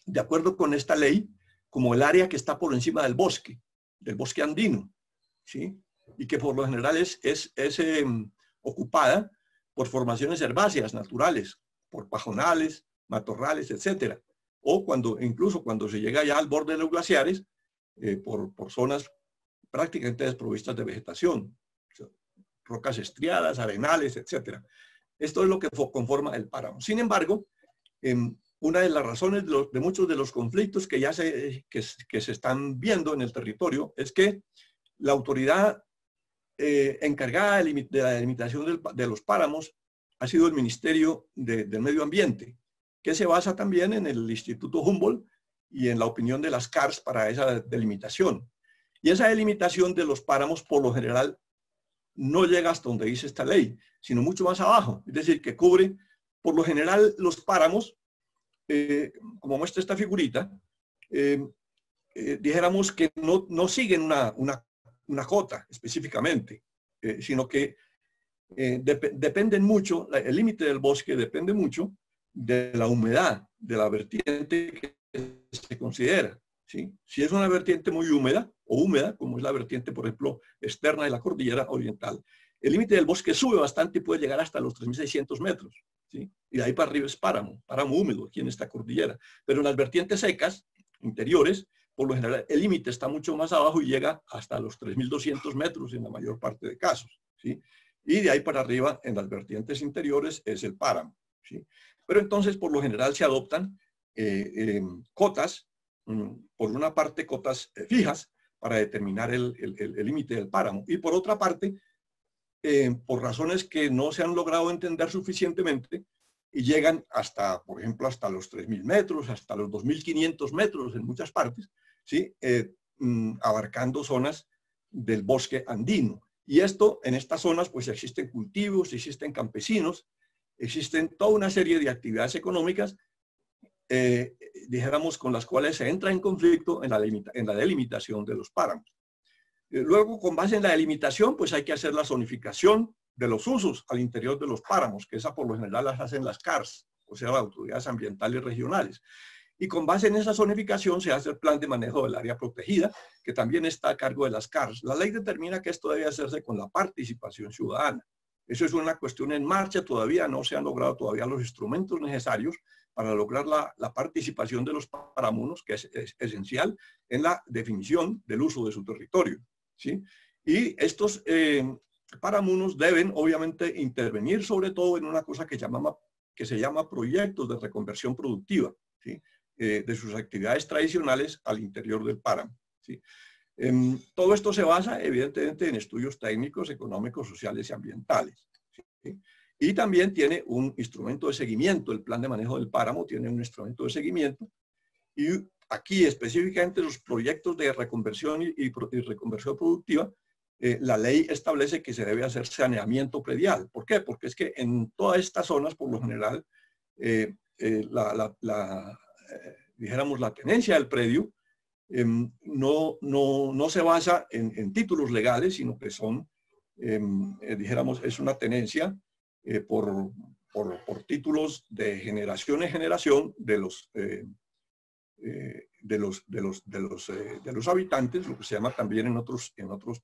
de acuerdo con esta ley, como el área que está por encima del bosque andino, ¿sí? Y que por lo general es ocupada por formaciones herbáceas naturales, por pajonales, matorrales, etcétera. O incluso cuando se llega ya al borde de los glaciares, por zonas prácticamente desprovistas de vegetación, o sea, rocas estriadas, arenales, etcétera. Esto es lo que conforma el páramo. Sin embargo, una de las razones de muchos de los conflictos que ya se están viendo en el territorio es que la autoridad encargada de la delimitación de los páramos ha sido el Ministerio del Medio Ambiente, que se basa también en el Instituto Humboldt y en la opinión de las CARS para esa delimitación. Y esa delimitación de los páramos, por lo general, no llega hasta donde dice esta ley, sino mucho más abajo. Es decir, que cubre, por lo general, los páramos, como muestra esta figurita, dijéramos que no siguen una cota específicamente, sino que dependen mucho, el límite del bosque depende mucho de la humedad, de la vertiente que se considera, ¿sí? Si es una vertiente muy húmeda, como es la vertiente, por ejemplo, externa de la cordillera oriental, el límite del bosque sube bastante y puede llegar hasta los 3.600 metros, ¿sí? Y de ahí para arriba es páramo húmedo aquí en esta cordillera. Pero en las vertientes secas, interiores, por lo general el límite está mucho más abajo y llega hasta los 3.200 metros en la mayor parte de casos, ¿sí? Y de ahí para arriba, en las vertientes interiores, es el páramo, ¿sí? Pero entonces, por lo general, se adoptan cotas, por una parte, cotas fijas para determinar el límite del páramo. Y por otra parte, por razones que no se han logrado entender suficientemente, y llegan hasta, por ejemplo, hasta los 3.000 metros, hasta los 2.500 metros en muchas partes, ¿sí? Abarcando zonas del bosque andino. Y esto, en estas zonas, pues existen cultivos, existen campesinos, existen toda una serie de actividades económicas, dijéramos, con las cuales se entra en conflicto en la delimitación de los páramos. Luego, con base en la delimitación, pues hay que hacer la zonificación de los usos al interior de los páramos, que esa por lo general las hacen las CARS, o sea, las autoridades ambientales regionales. Y con base en esa zonificación se hace el plan de manejo del área protegida, que también está a cargo de las CARS. La ley determina que esto debe hacerse con la participación ciudadana. Eso es una cuestión en marcha, todavía no se han logrado todavía los instrumentos necesarios para lograr la participación de los páramos, que es esencial en la definición del uso de su territorio, ¿sí? Y estos páramos deben obviamente intervenir sobre todo en una cosa que se llama proyectos de reconversión productiva, ¿sí? De sus actividades tradicionales al interior del páramo, ¿sí? Todo esto se basa evidentemente en estudios técnicos, económicos, sociales y ambientales, ¿sí? Y también tiene un instrumento de seguimiento. El plan de manejo del páramo tiene un instrumento de seguimiento. Y aquí específicamente los proyectos de reconversión y reconversión productiva, la ley establece que se debe hacer saneamiento predial. ¿Por qué? Porque es que en todas estas zonas, por lo general, dijéramos, la tenencia del predio no se basa en títulos legales, sino que son, dijéramos, es una tenencia por títulos de generación en generación de los habitantes, lo que se llama también en otros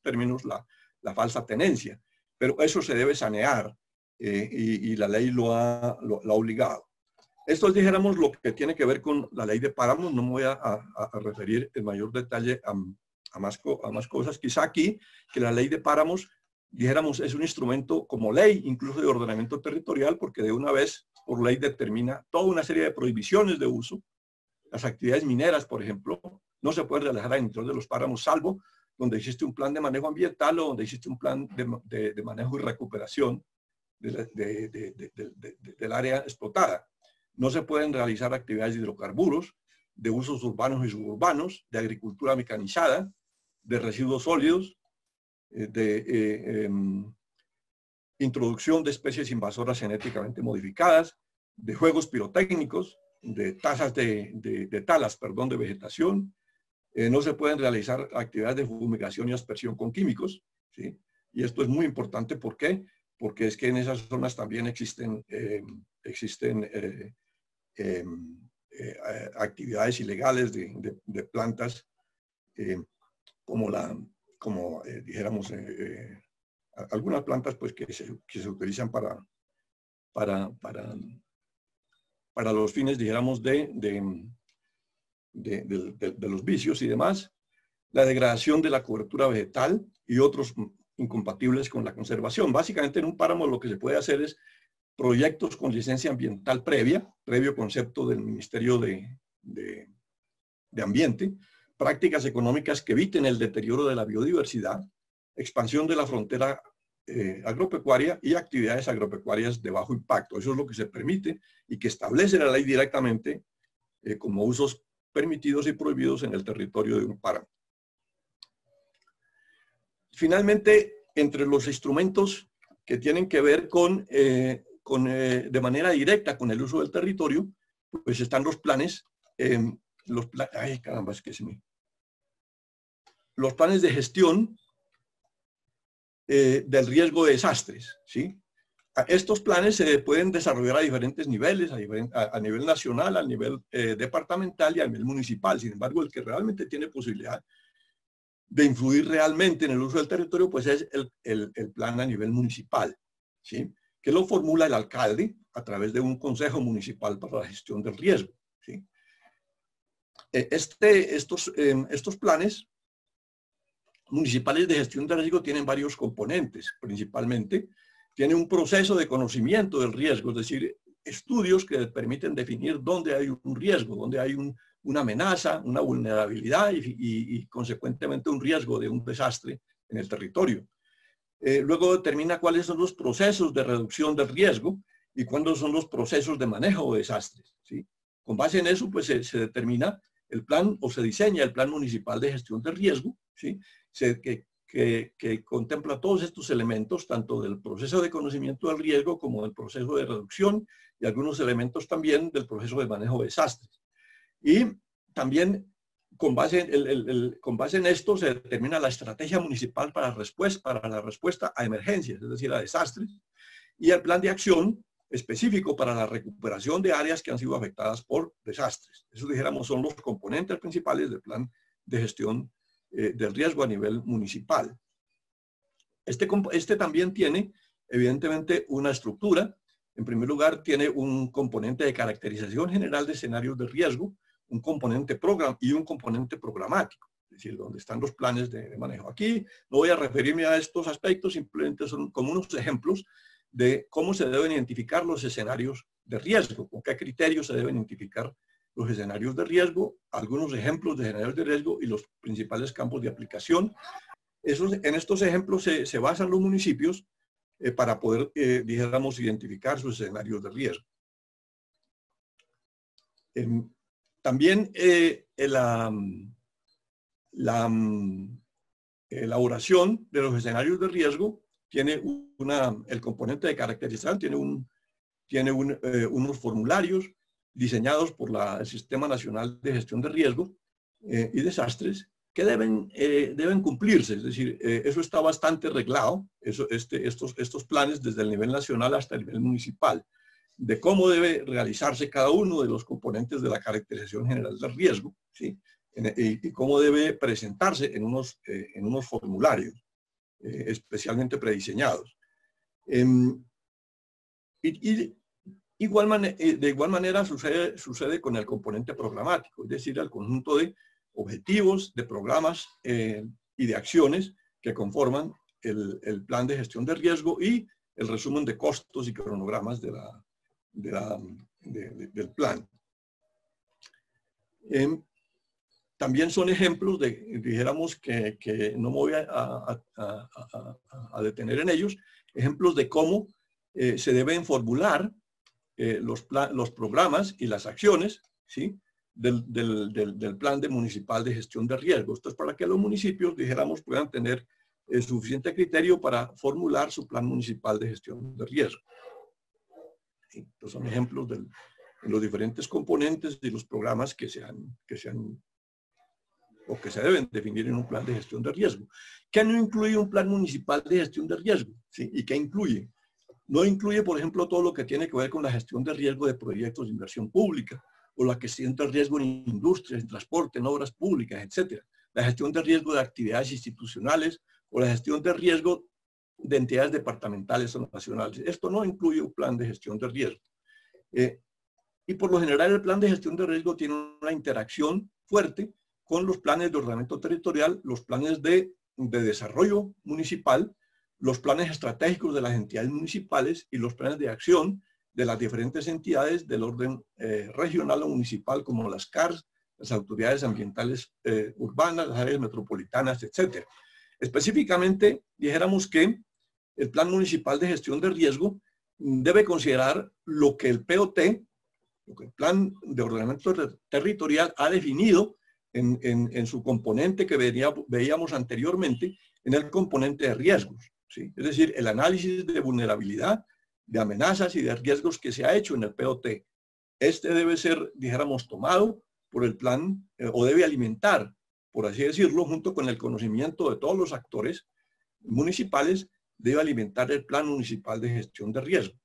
términos la falsa tenencia. Pero eso se debe sanear y la ley lo ha obligado. Esto es, dijéramos, lo que tiene que ver con la ley de páramos. No me voy a referir en mayor detalle a más cosas. Quizá aquí que la ley de páramos, dijéramos, es un instrumento como ley, incluso de ordenamiento territorial, porque de una vez por ley determina toda una serie de prohibiciones de uso. Las actividades mineras, por ejemplo, no se pueden realizar dentro de los páramos, salvo donde existe un plan de manejo ambiental o donde existe un plan de manejo y recuperación del área explotada. No se pueden realizar actividades de hidrocarburos, de usos urbanos y suburbanos, de agricultura mecanizada, de residuos sólidos, de introducción de especies invasoras genéticamente modificadas, de juegos pirotécnicos, de talas de vegetación. No se pueden realizar actividades de fumigación y aspersión con químicos, ¿sí? Y esto es muy importante. ¿Por qué? Porque es que en esas zonas también existen actividades ilegales de plantas, como dijéramos, algunas plantas pues que se utilizan para los fines, dijéramos, de los vicios y demás, la degradación de la cobertura vegetal y otros incompatibles con la conservación. Básicamente en un páramo lo que se puede hacer es proyectos con licencia ambiental previo concepto del Ministerio de Ambiente, prácticas económicas que eviten el deterioro de la biodiversidad, expansión de la frontera agropecuaria y actividades agropecuarias de bajo impacto. Eso es lo que se permite y que establece la ley directamente como usos permitidos y prohibidos en el territorio de un páramo. Finalmente, entre los instrumentos que tienen que ver de manera directa con el uso del territorio, pues están los planes, los planes de gestión del riesgo de desastres, ¿sí? Estos planes se pueden desarrollar a diferentes niveles, a nivel nacional, a nivel departamental y a nivel municipal. Sin embargo, el que realmente tiene posibilidad de influir realmente en el uso del territorio, pues es el plan a nivel municipal, ¿sí? Que lo formula el alcalde a través de un consejo municipal para la gestión del riesgo, ¿sí? Estos planes municipales de gestión de riesgo tienen varios componentes. Principalmente, tiene un proceso de conocimiento del riesgo, es decir, estudios que permiten definir dónde hay un riesgo, dónde hay una amenaza, una vulnerabilidad y consecuentemente un riesgo de un desastre en el territorio. Luego determina cuáles son los procesos de reducción del riesgo y cuándo son los procesos de manejo de desastres, ¿sí? Con base en eso, pues se determina el plan o se diseña el plan municipal de gestión de riesgo, ¿sí? Que contempla todos estos elementos, tanto del proceso de conocimiento del riesgo como del proceso de reducción y algunos elementos también del proceso de manejo de desastres. Y también con base en esto se determina la estrategia municipal para la respuesta a emergencias, es decir, a desastres, y el plan de acción específico para la recuperación de áreas que han sido afectadas por desastres. Eso, dijéramos, son los componentes principales del plan de gestión del riesgo a nivel municipal. Este también tiene, evidentemente, una estructura. En primer lugar, tiene un componente de caracterización general de escenarios de riesgo, un componente y un componente programático, es decir, donde están los planes de manejo. Aquí no voy a referirme a estos aspectos, simplemente son como unos ejemplos de cómo se deben identificar los escenarios de riesgo, con qué criterios se deben identificar los escenarios de riesgo, algunos ejemplos de escenarios de riesgo y los principales campos de aplicación. En estos ejemplos se basan los municipios para poder, dijéramos, identificar sus escenarios de riesgo. También la elaboración de los escenarios de riesgo tiene el componente de caracterización, tiene unos formularios diseñados por el Sistema Nacional de Gestión de Riesgo y Desastres que deben cumplirse. Es decir, eso está bastante reglado, estos planes desde el nivel nacional hasta el nivel municipal, de cómo debe realizarse cada uno de los componentes de la caracterización general del riesgo, ¿sí? Y cómo debe presentarse en unos formularios especialmente prediseñados. De igual manera sucede con el componente programático, es decir, el conjunto de objetivos, de programas y de acciones que conforman el plan de gestión de riesgo y el resumen de costos y cronogramas del plan. También son ejemplos dijéramos que no me voy a detener en ellos, ejemplos de cómo se deben formular los programas y las acciones, ¿sí? del plan municipal de gestión de riesgo. Esto es para que los municipios, dijéramos, puedan tener suficiente criterio para formular su plan municipal de gestión de riesgo. ¿Sí? Estos son ejemplos de los diferentes componentes de los programas que se deben definir en un plan de gestión de riesgo. ¿Qué no incluye un plan municipal de gestión de riesgo? ¿Sí? ¿Y qué incluye? No incluye, por ejemplo, todo lo que tiene que ver con la gestión de riesgo de proyectos de inversión pública, o la gestión de riesgo en industrias, en transporte, en obras públicas, etc. La gestión de riesgo de actividades institucionales, o la gestión de riesgo de entidades departamentales o nacionales. Esto no incluye un plan de gestión de riesgo. Y por lo general el plan de gestión de riesgo tiene una interacción fuerte con los planes de ordenamiento territorial, los planes de desarrollo municipal, los planes estratégicos de las entidades municipales y los planes de acción de las diferentes entidades del orden regional o municipal, como las CARS, las autoridades ambientales urbanas, las áreas metropolitanas, etc. Específicamente, dijéramos que el Plan Municipal de Gestión de Riesgo debe considerar lo que el POT, lo que el Plan de Ordenamiento Territorial ha definido en su componente que veíamos anteriormente, en el componente de riesgos, ¿sí? Es decir, el análisis de vulnerabilidad, de amenazas y de riesgos que se ha hecho en el POT. Este debe ser, dijéramos, tomado por el plan o debe alimentar, por así decirlo, junto con el conocimiento de todos los actores municipales, debe alimentar el Plan Municipal de Gestión de Riesgo.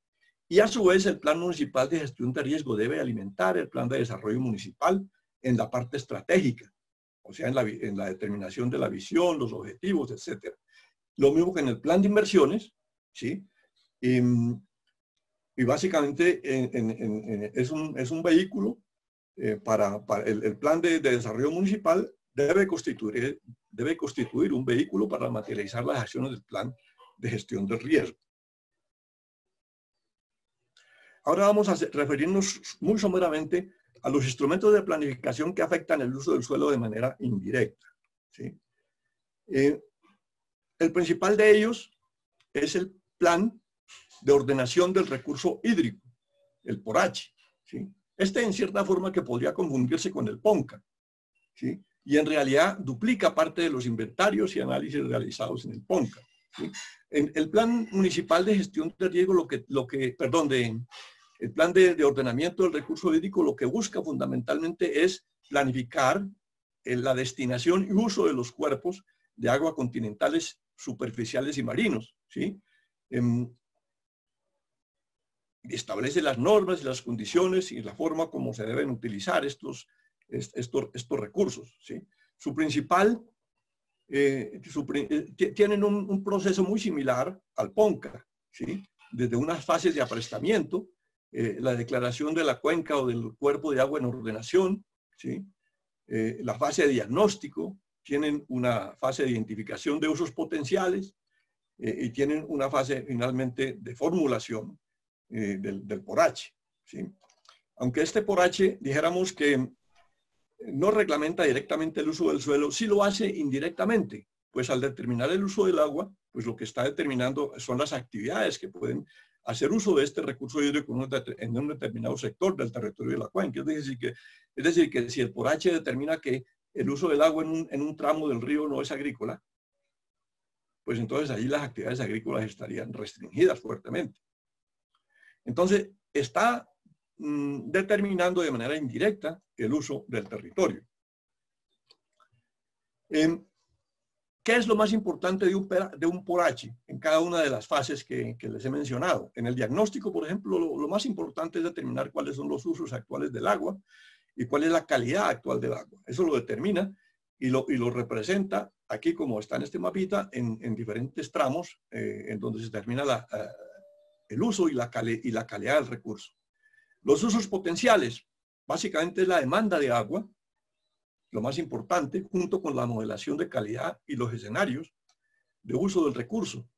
Y a su vez el Plan Municipal de Gestión de Riesgo debe alimentar el Plan de Desarrollo Municipal en la parte estratégica, o sea, en la determinación de la visión, los objetivos, etc. Lo mismo que en el Plan de Inversiones, ¿sí? Y básicamente es un vehículo para el plan de desarrollo municipal debe constituir un vehículo para materializar las acciones del plan de gestión del riesgo. Ahora vamos a referirnos muy someramente a los instrumentos de planificación que afectan el uso del suelo de manera indirecta, ¿sí? El principal de ellos es el plan de ordenación del recurso hídrico, el PORACHE, ¿sí? Este en cierta forma que podría confundirse con el PONCA, ¿sí? Y en realidad duplica parte de los inventarios y análisis realizados en el PONCA, ¿sí? En el Plan Municipal de Gestión de Riego, el Plan de Ordenamiento del Recurso Hídrico, lo que busca fundamentalmente es planificar la destinación y uso de los cuerpos de agua continentales, superficiales y marinos, ¿sí? Establece las normas y las condiciones y la forma como se deben utilizar estos recursos, ¿sí? Tienen un proceso muy similar al PONCA, ¿sí? Desde unas fases de aprestamiento, la declaración de la cuenca o del cuerpo de agua en ordenación, ¿sí? La fase de diagnóstico, tienen una fase de identificación de usos potenciales y tienen una fase finalmente de formulación del PORACHE, ¿sí? Aunque este PORACHE, dijéramos que no reglamenta directamente el uso del suelo, sí lo hace indirectamente, pues al determinar el uso del agua, pues lo que está determinando son las actividades que pueden hacer uso de este recurso hídrico en un determinado sector del territorio de la cuenca. Es decir, que si el PORACHE determina que el uso del agua en un tramo del río no es agrícola, pues entonces ahí las actividades agrícolas estarían restringidas fuertemente. Entonces, está determinando de manera indirecta el uso del territorio. ¿Qué es lo más importante de un PORACHE en cada una de las fases que les he mencionado? En el diagnóstico, por ejemplo, lo más importante es determinar cuáles son los usos actuales del agua y cuál es la calidad actual del agua. Eso lo determina y lo representa aquí, como está en este mapita, en diferentes tramos en donde se determina el uso y la calidad del recurso. Los usos potenciales, básicamente es la demanda de agua, lo más importante, junto con la modelación de calidad y los escenarios de uso del recurso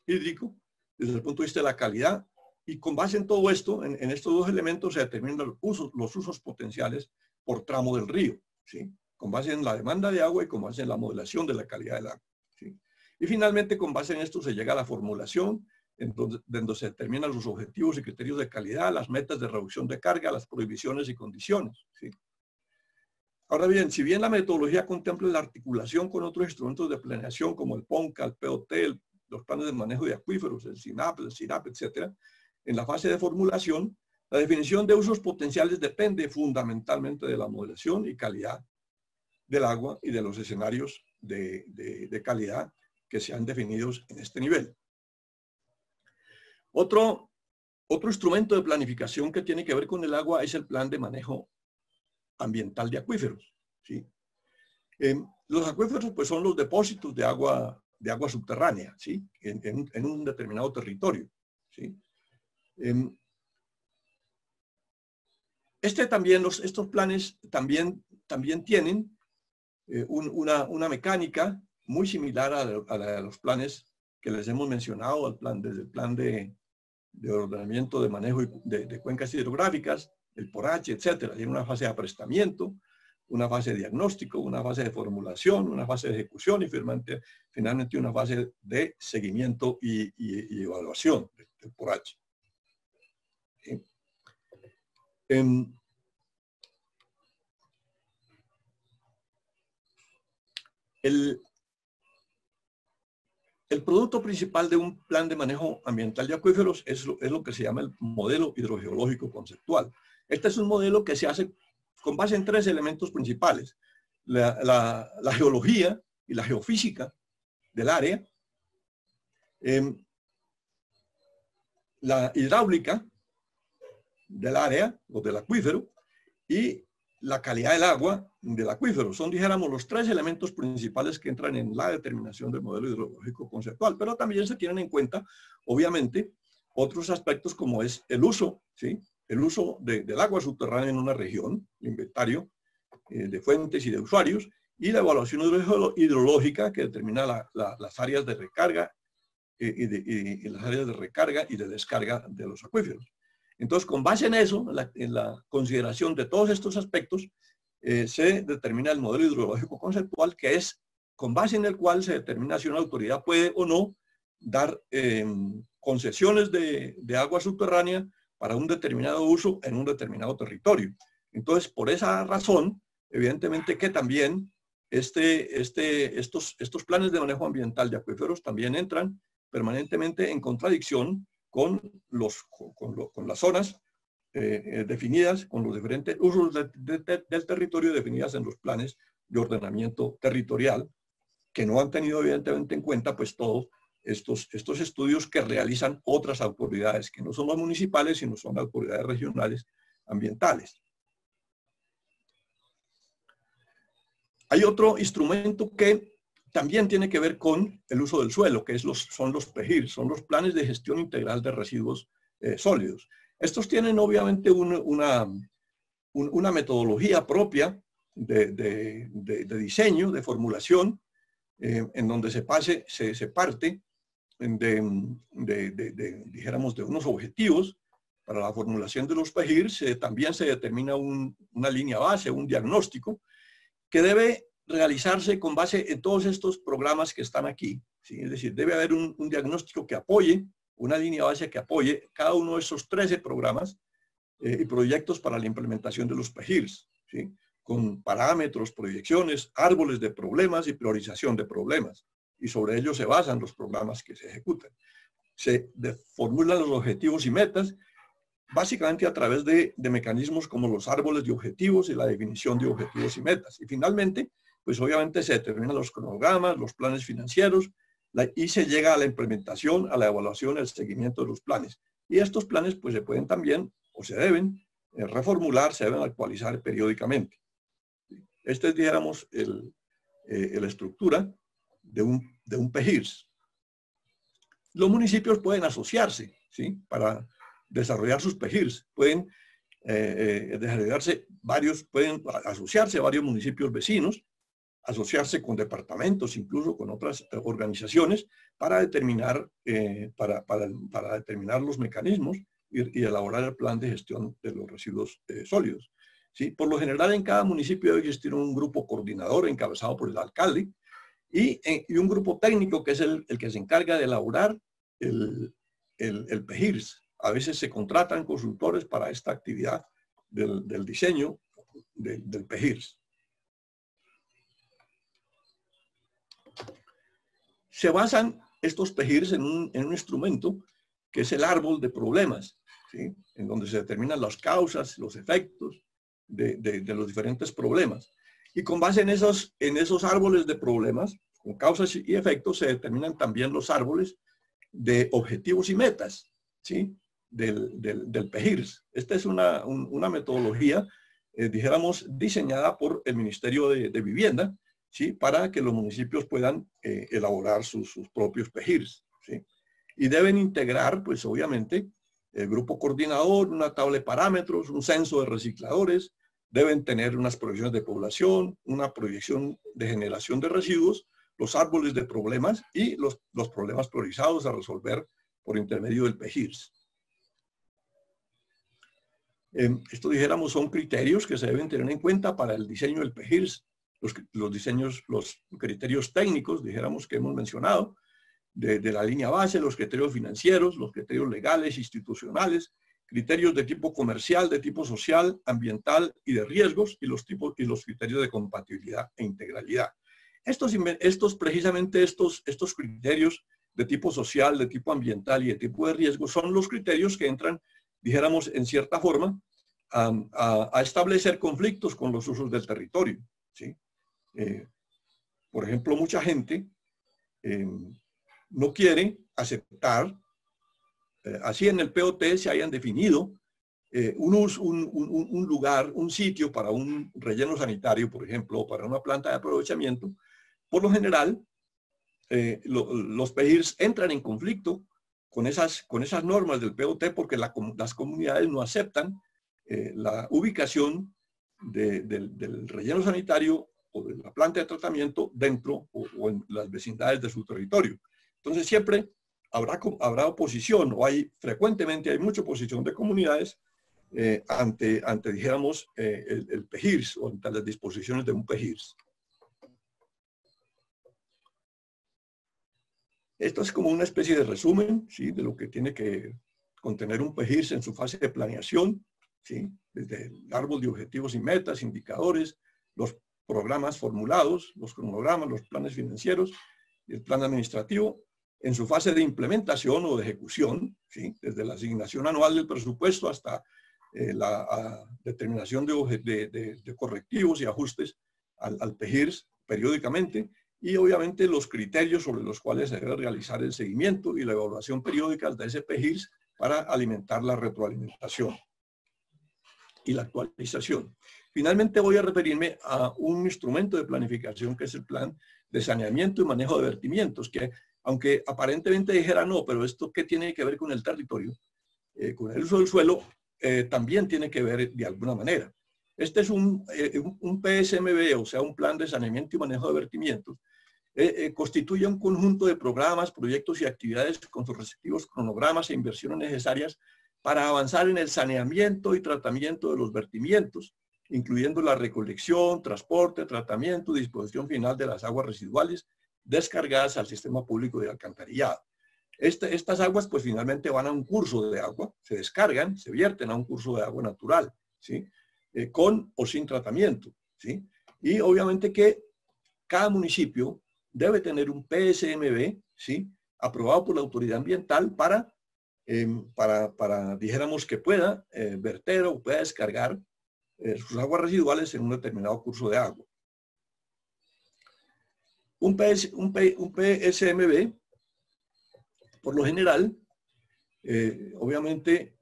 hídrico desde el punto de vista de la calidad. Y con base en todo esto, en estos dos elementos se determinan los usos potenciales por tramo del río, ¿sí? Con base en la demanda de agua y con base en la modelación de la calidad del agua, ¿sí? Y finalmente, con base en esto se llega a la formulación, donde se determinan los objetivos y criterios de calidad, las metas de reducción de carga, las prohibiciones y condiciones, ¿sí? Ahora bien, si bien la metodología contempla la articulación con otros instrumentos de planeación como el PONCA, el POT, los planes de manejo de acuíferos, el SINAP, el CIRAP, etc., en la fase de formulación, la definición de usos potenciales depende fundamentalmente de la modelación y calidad del agua y de los escenarios de calidad que sean definidos en este nivel. Otro instrumento de planificación que tiene que ver con el agua es el plan de manejo ambiental de acuíferos, ¿sí? Los acuíferos pues son los depósitos de agua subterránea, ¿sí? En un determinado territorio, ¿sí? Estos planes también tienen una mecánica muy similar a la de los planes que les hemos mencionado, desde el plan de ordenamiento de manejo de cuencas hidrográficas, el PORACHE, etcétera. Tiene una fase de aprestamiento, una fase de diagnóstico, una fase de formulación, una fase de ejecución y finalmente una fase de seguimiento y evaluación del PORACHE. ¿Sí? El producto principal de un plan de manejo ambiental de acuíferos es lo que se llama el modelo hidrogeológico conceptual. Este es un modelo que se hace con base en tres elementos principales: la geología y la geofísica del área, la hidráulica del área o del acuífero y la calidad del agua del acuífero. Son, dijéramos, los tres elementos principales que entran en la determinación del modelo hidrológico conceptual, pero también se tienen en cuenta, obviamente, otros aspectos como es el uso, ¿sí? El uso del agua subterránea en una región, el inventario de fuentes y de usuarios, y la evaluación hidrológica que determina las áreas de recarga y las áreas de recarga y de descarga de los acuíferos. Entonces, con base en eso, en la consideración de todos estos aspectos, se determina el modelo hidrológico conceptual, que es con base en el cual se determina si una autoridad puede o no dar concesiones de agua subterránea para un determinado uso en un determinado territorio. Entonces, por esa razón, evidentemente que también estos planes de manejo ambiental de acuíferos también entran permanentemente en contradicción con las zonas definidas, con los diferentes usos del territorio definidas en los planes de ordenamiento territorial, que no han tenido evidentemente en cuenta pues todos estos estudios que realizan otras autoridades, que no son las municipales, sino son las autoridades regionales ambientales. Hay otro instrumento que también tiene que ver con el uso del suelo, que son los PEGIR, son los planes de gestión integral de residuos sólidos. Estos tienen obviamente una metodología propia de diseño, de formulación, en donde se parte dijéramos, de unos objetivos. Para la formulación de los PEGIR también se determina una línea base, un diagnóstico, que debe realizarse con base en todos estos programas que están aquí, ¿sí? Es decir, debe haber un diagnóstico que apoye, una línea base que apoye cada uno de esos 13 programas y proyectos para la implementación de los PEGIRs, ¿sí? Con parámetros, proyecciones, árboles de problemas y priorización de problemas. Y sobre ello se basan los programas que se ejecutan. Se formulan los objetivos y metas, básicamente a través de mecanismos como los árboles de objetivos y la definición de objetivos y metas. Y finalmente, pues obviamente se determinan los cronogramas, los planes financieros, y se llega a la implementación, a la evaluación, al seguimiento de los planes. Y estos planes pues se pueden también, o se deben reformular, se deben actualizar periódicamente. Esta es, dijéramos, la estructura de un PEGIRS. Los municipios pueden asociarse, ¿sí? Para desarrollar sus PEGIRs. Pueden pueden asociarse varios municipios vecinos, asociarse con departamentos, incluso con otras organizaciones, para determinar, para determinar los mecanismos y elaborar el plan de gestión de los residuos sólidos. ¿Sí? Por lo general, en cada municipio debe existir un grupo coordinador encabezado por el alcalde y un grupo técnico que es el que se encarga de elaborar el PEGIRS. A veces se contratan consultores para esta actividad del diseño del PEGIRS. Se basan estos PEGIRs en un instrumento que es el árbol de problemas, ¿sí? En donde se determinan las causas, los efectos de los diferentes problemas. Y con base en esos árboles de problemas, con causas y efectos, se determinan también los árboles de objetivos y metas, ¿sí? Del PEGIRS. Esta es una metodología, dijéramos, diseñada por el Ministerio de Vivienda, ¿sí? Para que los municipios puedan elaborar sus propios PEGIRs, ¿sí? Y deben integrar, pues obviamente, el grupo coordinador, una tabla de parámetros, un censo de recicladores, deben tener unas proyecciones de población, una proyección de generación de residuos, los árboles de problemas y los problemas priorizados a resolver por intermedio del PEGIRS. Esto, dijéramos, son criterios que se deben tener en cuenta para el diseño del PEGIRS. Los criterios técnicos, dijéramos, que hemos mencionado, de la línea base, los criterios financieros, los criterios legales, institucionales, criterios de tipo comercial, de tipo social, ambiental y de riesgos, y los criterios de compatibilidad e integralidad. Precisamente estos criterios de tipo social, de tipo ambiental y de tipo de riesgo son los criterios que entran, dijéramos, en cierta forma, a establecer conflictos con los usos del territorio, ¿sí? Por ejemplo, mucha gente no quiere aceptar, así en el POT se hayan definido un lugar, un sitio para un relleno sanitario, por ejemplo, o para una planta de aprovechamiento. Por lo general, los PEGIRs entran en conflicto con esas normas del POT porque las comunidades no aceptan la ubicación del relleno sanitario o de la planta de tratamiento dentro o en las vecindades de su territorio. Entonces siempre habrá oposición, frecuentemente hay mucha oposición de comunidades ante dijéramos, el PEGIRS o ante las disposiciones de un PEGIRS. Esto es como una especie de resumen, ¿sí?, de lo que tiene que contener un PEGIRS en su fase de planeación, ¿sí?, desde el árbol de objetivos y metas, indicadores, los programas formulados, los cronogramas, los planes financieros y el plan administrativo, en su fase de implementación o de ejecución, ¿sí?, desde la asignación anual del presupuesto hasta la determinación de correctivos y ajustes al PEGIRS periódicamente, y obviamente los criterios sobre los cuales se debe realizar el seguimiento y la evaluación periódica de ese PEGIRS para alimentar la retroalimentación y la actualización. Finalmente voy a referirme a un instrumento de planificación que es el plan de saneamiento y manejo de vertimientos, que aunque aparentemente dijera no, pero esto ¿qué tiene que ver con el territorio? Con el uso del suelo, también tiene que ver de alguna manera. Este es un PSMV, o sea, un plan de saneamiento y manejo de vertimientos. Constituye un conjunto de programas, proyectos y actividades con sus respectivos cronogramas e inversiones necesarias para avanzar en el saneamiento y tratamiento de los vertimientos, incluyendo la recolección, transporte, tratamiento y disposición final de las aguas residuales descargadas al sistema público de alcantarillado. Estas aguas pues finalmente van a un curso de agua, se descargan, se vierten a un curso de agua natural, ¿sí?, con o sin tratamiento, ¿sí? Y obviamente que cada municipio debe tener un PSMV, ¿sí?, aprobado por la autoridad ambiental para dijéramos, que pueda verter o pueda descargar sus aguas residuales en un determinado curso de agua. Un PSMV, por lo general, obviamente,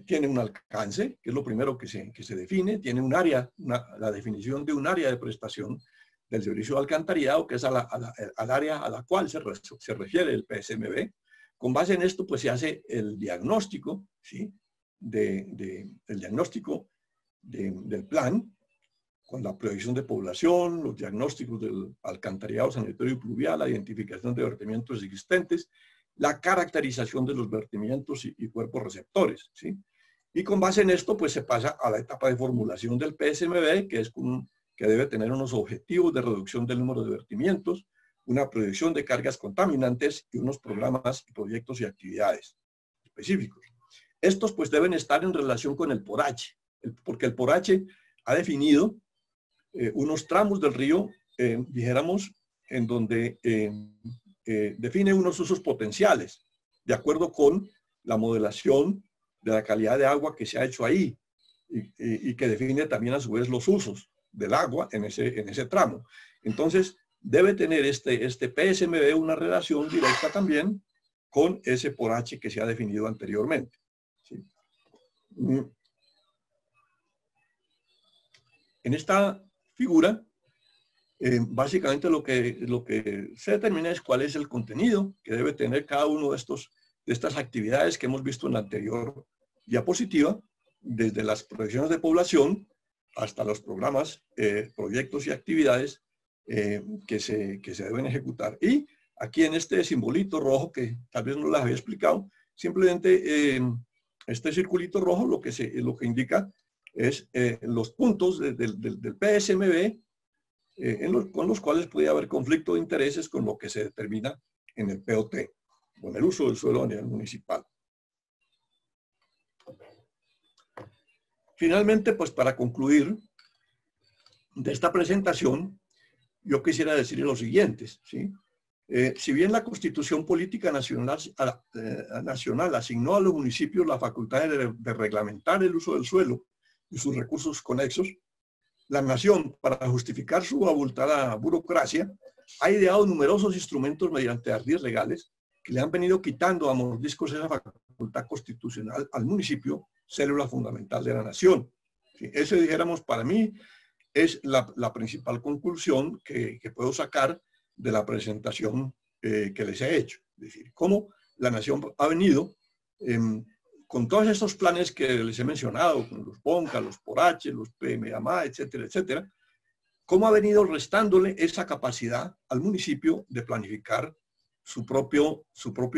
tiene un alcance, que es lo primero que se define, tiene un área, la definición de un área de prestación del servicio de alcantarillado, que es al área a la cual se refiere el PSMV. Con base en esto, pues se hace el diagnóstico, ¿sí?, el diagnóstico del plan, con la previsión de población, los diagnósticos del alcantarillado sanitario y pluvial, la identificación de vertimientos existentes, la caracterización de los vertimientos y cuerpos receptores, ¿sí? Y con base en esto, pues se pasa a la etapa de formulación del PSMV, que debe tener unos objetivos de reducción del número de vertimientos, una proyección de cargas contaminantes y unos programas, proyectos y actividades específicos. Estos pues deben estar en relación con el PORACHE, porque el PORACHE ha definido unos tramos del río, dijéramos, en donde define unos usos potenciales, de acuerdo con la modelación de la calidad de agua que se ha hecho ahí, y que define también a su vez los usos del agua en ese tramo. Entonces, debe tener este PSMV una relación directa también con ese PORACHE que se ha definido anteriormente, ¿sí? En esta figura, básicamente lo que se determina es cuál es el contenido que debe tener cada uno de estas actividades que hemos visto en la anterior diapositiva, desde las proyecciones de población hasta los programas, proyectos y actividades que se deben ejecutar. Y aquí en este simbolito rojo, que tal vez no les había explicado, simplemente este circulito rojo lo que indica es los puntos del PSMV con los cuales puede haber conflicto de intereses con lo que se determina en el POT, con el uso del suelo a nivel municipal. Finalmente, pues para concluir de esta presentación, yo quisiera decir lo siguiente, ¿sí? Si bien la Constitución Política Nacional asignó a los municipios la facultad de reglamentar el uso del suelo y sus recursos conexos, la Nación, para justificar su abultada burocracia, ha ideado numerosos instrumentos mediante ardíes legales que le han venido quitando a mordiscos esa facultad constitucional al municipio, célula fundamental de la nación. ¿Sí? Ese, dijéramos, para mí es la principal conclusión que puedo sacar de la presentación que les he hecho. Es decir, cómo la nación ha venido con todos estos planes que les he mencionado, con los PONCA, los PORACHE, los PMAMA, etcétera, etcétera, cómo ha venido restándole esa capacidad al municipio de planificar su propio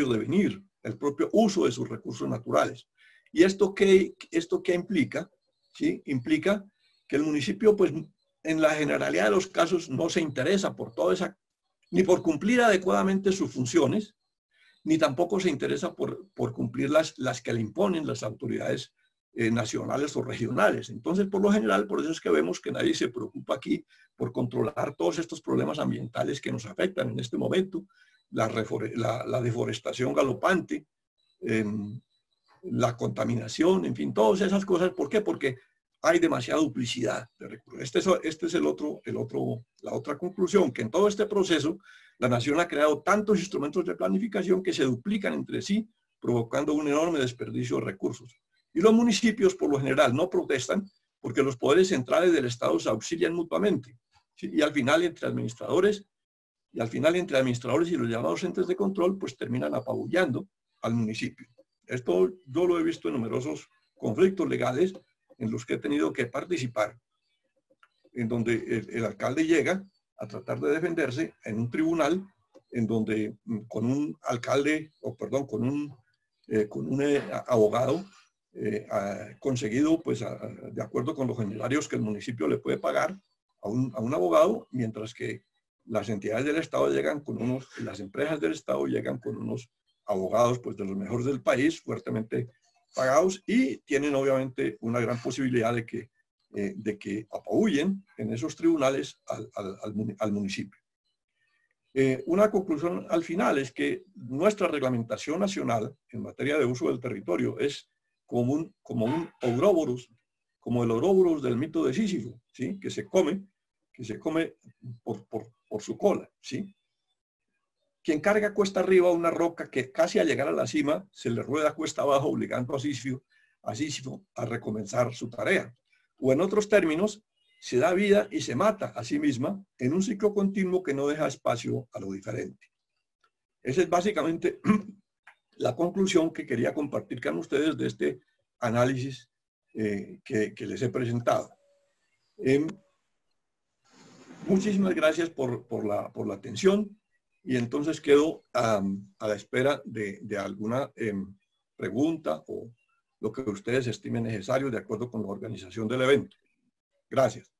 devenir, el propio uso de sus recursos naturales. ¿Y esto qué implica? ¿Sí? Implica que el municipio, pues, en la generalidad de los casos no se interesa por toda esa, ni por cumplir adecuadamente sus funciones, ni tampoco se interesa por cumplir las que le imponen las autoridades nacionales o regionales. Entonces, por lo general, por eso es que vemos que nadie se preocupa aquí por controlar todos estos problemas ambientales que nos afectan en este momento, la deforestación galopante, la contaminación, en fin, todas esas cosas. ¿Por qué? Porque hay demasiada duplicidad de recursos. Este es la otra conclusión, que en todo este proceso la nación ha creado tantos instrumentos de planificación que se duplican entre sí, provocando un enorme desperdicio de recursos. Y los municipios, por lo general, no protestan porque los poderes centrales del Estado se auxilian mutuamente. ¿Sí? Y al final, entre administradores y los llamados entes de control, pues terminan apabullando al municipio. Esto yo lo he visto en numerosos conflictos legales en los que he tenido que participar, en donde el alcalde llega a tratar de defenderse en un tribunal, en donde con un alcalde, con un abogado conseguido, pues de acuerdo con los honorarios que el municipio le puede pagar a un abogado, mientras que las entidades del Estado llegan con las empresas del Estado llegan con unos abogados pues de los mejores del país, fuertemente pagados, y tienen obviamente una gran posibilidad de que apabullen en esos tribunales al municipio. Una conclusión al final es que nuestra reglamentación nacional en materia de uso del territorio es como un Ouroboros, como el Ouroboros del mito de Sísifo, ¿sí? que se come por su cola, ¿sí? Quien carga cuesta arriba una roca que casi al llegar a la cima se le rueda cuesta abajo, obligando a Sísifo a recomenzar su tarea. O en otros términos, se da vida y se mata a sí misma en un ciclo continuo que no deja espacio a lo diferente. Esa es básicamente la conclusión que quería compartir con ustedes de este análisis que les he presentado. Muchísimas gracias por la atención, y entonces quedo a la espera de alguna pregunta o lo que ustedes estimen necesario de acuerdo con la organización del evento. Gracias.